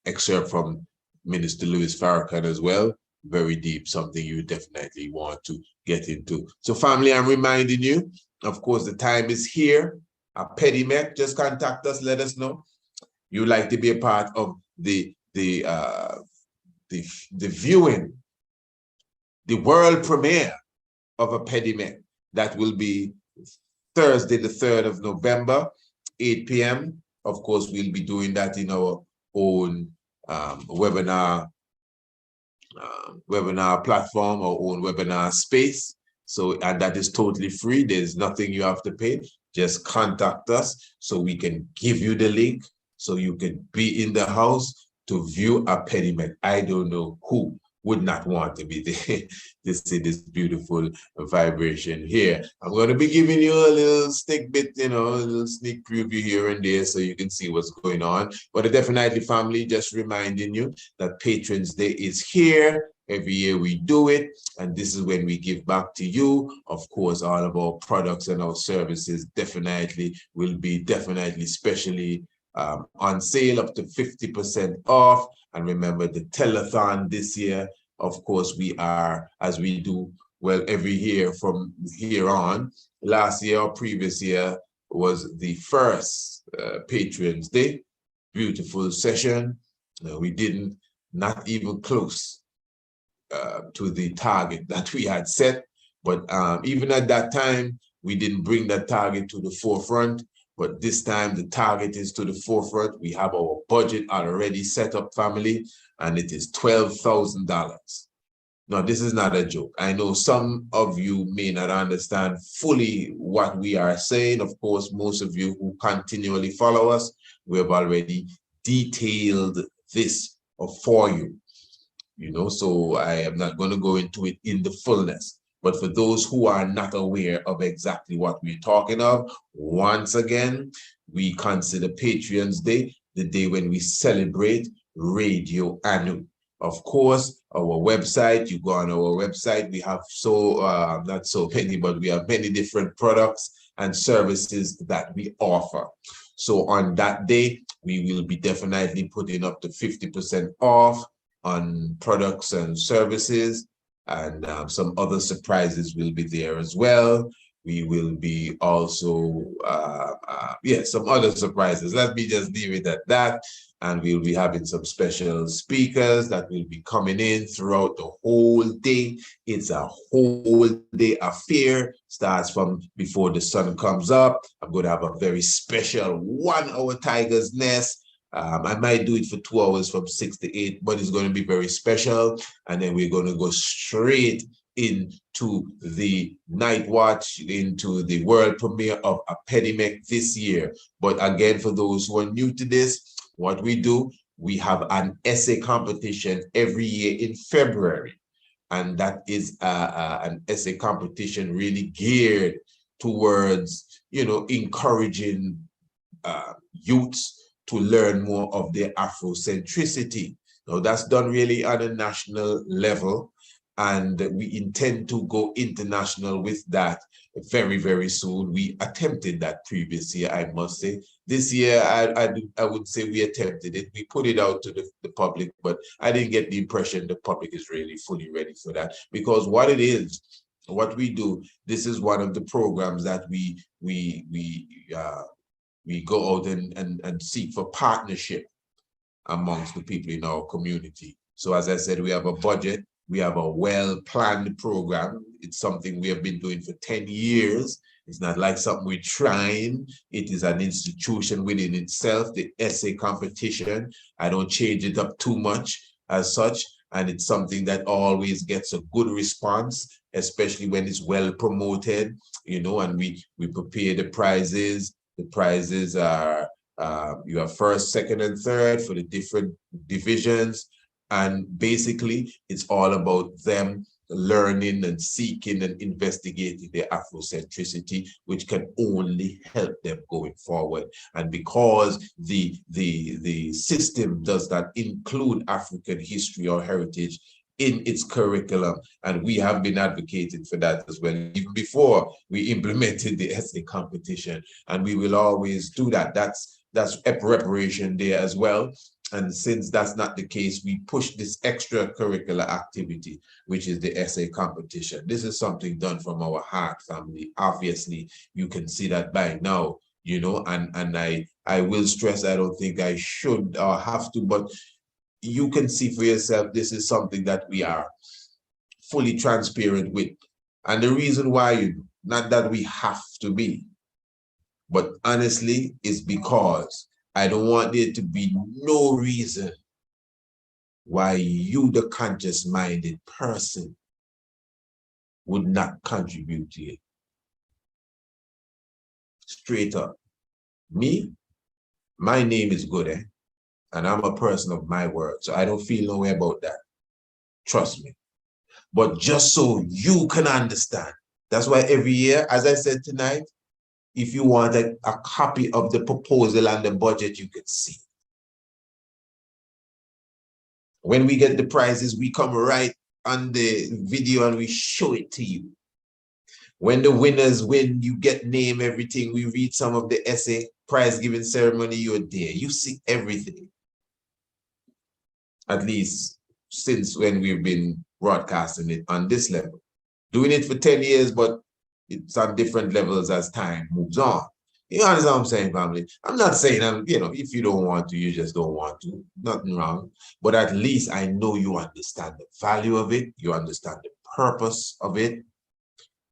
excerpt from Minister Louis Farrakhan as well. Very deep, something you definitely want to get into. So family, I'm reminding you, of course, the time is here. A PediMec, just contact us, let us know. You'd like to be a part of the viewing, the world premiere of a PediMec. That will be Thursday, the 3rd of November, 8 p.m. Of course, we'll be doing that in our own webinar platform, our own webinar space. So, and that is totally free. There's nothing you have to pay. Just contact us so we can give you the link so you can be in the house to view a PediMec. I don't know who would not want to be there to see this beautiful vibration here. I'm going to be giving you a little sneak bit, you know, a little sneak preview here and there so you can see what's going on. But definitely, family, just reminding you that Patrons Day is here. Every year we do it, and this is when we give back to you. Of course, all of our products and our services definitely will be specially on sale, up to 50% off. And remember the telethon this year. Of course, we are, as we do well every year from here on. Last year or previous year was the first Patrons Day. Beautiful session. We didn't, not even close to the target that we had set. But even at that time, we didn't bring that target to the forefront. But this time the target is to the forefront. We have our budget already set up, family, and it is $12,000. Now, this is not a joke. I know some of you may not understand fully what we are saying. Of course, most of you who continually follow us, we have already detailed this for you. You know, so I am not going to go into it in the fullness. But for those who are not aware of exactly what we're talking of, once again, we consider Patrons Day the day when we celebrate Radio Anu. Of course, our website, you go on our website, we have not so many, but we have many different products and services that we offer. So on that day, we will be definitely putting up to 50% off on products and services, and some other surprises will be there as well. We will be also, some other surprises. Let me just leave it at that. And we'll be having some special speakers that will be coming in throughout the whole day. It's a whole day affair. Starts from before the sun comes up. I'm going to have a very special 1 hour Tiger's Nest. I might do it for 2 hours from 6 to 8, but it's going to be very special. And then we're going to go straight into the night watch, into the world premiere of a Pedimec this year. But again, for those who are new to this, what we do, we have an essay competition every year in February. And that is an essay competition really geared towards, encouraging youths to learn more of their Afrocentricity. Now, that's done really on a national level. And we intend to go international with that very, very soon. We attempted that previous year, I must say. This year, I would say we attempted it. We put it out to the public, but I didn't get the impression the public is really fully ready for that. Because what it is, what we do, this is one of the programs that we go out and seek for partnership amongst the people in our community. So as I said, we have a budget. We have a well-planned program. It's something we have been doing for 10 years. It's not like something we're trying. It is an institution within itself, the essay competition. I don't change it up too much as such. And it's something that always gets a good response, especially when it's well promoted, and we prepare the prizes. The prizes are, you have first, second, and third for the different divisions. And basically, it's all about them learning and seeking and investigating their Afrocentricity, which can only help them going forward. And because the system does not include African history or heritage in its curriculum, and we have been advocating for that as well, even before we implemented the essay competition, and we will always do that. That's reparation there as well. And since that's not the case, we push this extracurricular activity, which is the essay competition. This is something done from our heart, family. Obviously, you can see that by now, and I will stress, I don't think I should or have to, but you can see for yourself, this is something that we are fully transparent with. And the reason why, not that we have to be, but honestly, is because I don't want there to be no reason why you, the conscious-minded person, would not contribute to it. Straight up. Me, my name is good, and I'm a person of my word, so I don't feel no way about that. Trust me. But just so you can understand, that's why every year, as I said tonight, if you want a copy of the proposal and the budget, you can see. When we get the prizes, we come right on the video and we show it to you. When the winners win, you get name, everything. We read some of the essay prize giving ceremony, you're there. You see everything. At least since when we've been broadcasting it on this level. Doing it for 10 years, but it's on different levels as time moves on. You understand what I'm saying, family? I'm not saying, if you don't want to, you just don't want to. Nothing wrong. But at least I know you understand the value of it. You understand the purpose of it.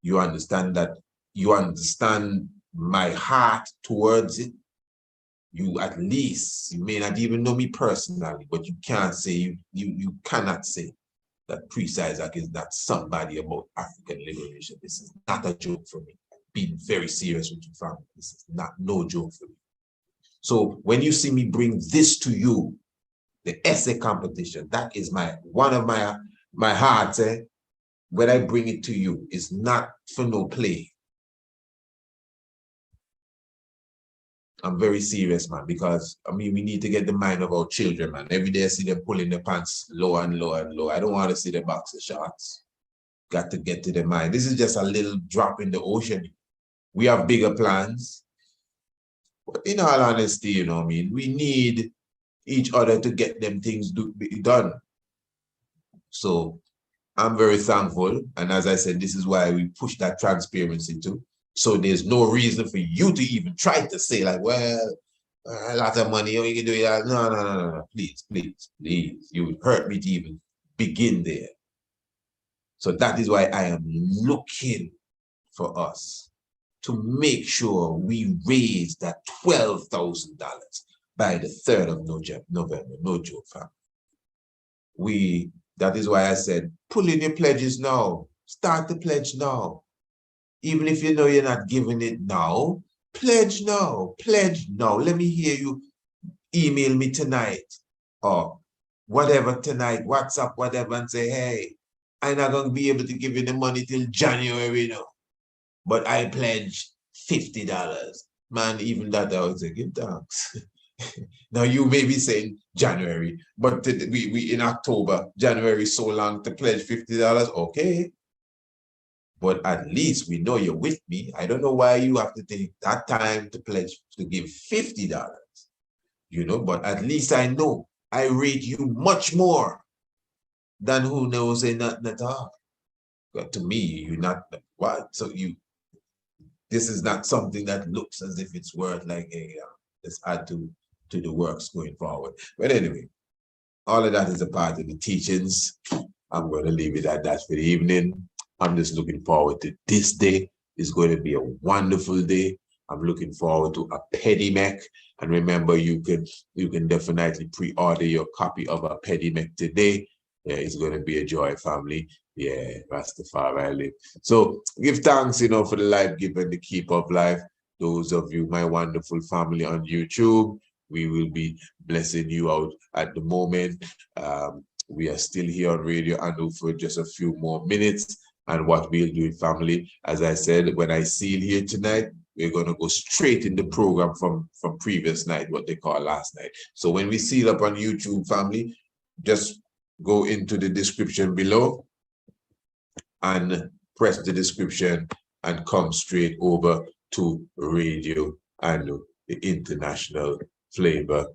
You understand that you understand my heart towards it. You at least, you may not even know me personally, but you can't say, you cannot say that Priest Isaac is not somebody about African liberation. This is not a joke for me. I'm being very serious with you, family. This is not no joke for me. So when you see me bring this to you, the essay competition, that is one of my hearts, when I bring it to you, it's not for no play. I'm very serious, man, because we need to get the mind of our children, man. Every day I see them pulling their pants lower and lower and lower. I don't want to see the boxer shorts. Got to get to the mind. This is just a little drop in the ocean. We have bigger plans. But in all honesty, you know what I mean, we need each other to get them things be done. So I'm very thankful. And as I said, this is why we push that transparency too. So there's no reason for you to even try to say like, well, a lot of money, you can do that. No. Please. You would hurt me to even begin there. So that is why I am looking for us to make sure we raise that $12,000 by the 3rd of November. No joke, fam. That is why I said, pull in your pledges now. Start the pledge now. Even if you know you're not giving it now, pledge now. Pledge now. Let me hear you email me tonight or whatever tonight, WhatsApp, whatever, and say, hey, I'm not going to be able to give you the money till January, you know, but I pledge $50. Man, even that I would say, give thanks. Now you may be saying January, but we in October, January so long to pledge $50. Okay. But at least we know you're with me. I don't know why you have to take that time to pledge to give $50, you know, but at least I know I rate you much more than who knows say nothing at all. But to me, you're not what? So this is not something that looks as if it's worth like let's add to the works going forward. But anyway, all of that is a part of the teachings. I'm going to leave it at that for the evening. I'm just looking forward to this day. It's going to be a wonderful day. I'm looking forward to a pedimec. And remember, you can definitely pre-order your copy of a pedimec today. Yeah, it's going to be a joy, family. Yeah, Rastafari live. So give thanks, you know, for the life given, the keep of life. Those of you, my wonderful family on YouTube, we will be blessing you out at the moment. We are still here on Radio Anu for just a few more minutes. And what we'll do, family, as I said, when I seal here tonight, we're going to go straight in the program from previous night, what they call last night. So when we seal up on YouTube, family, just go into the description below and press the description and come straight over to Radio Anu, the international flavor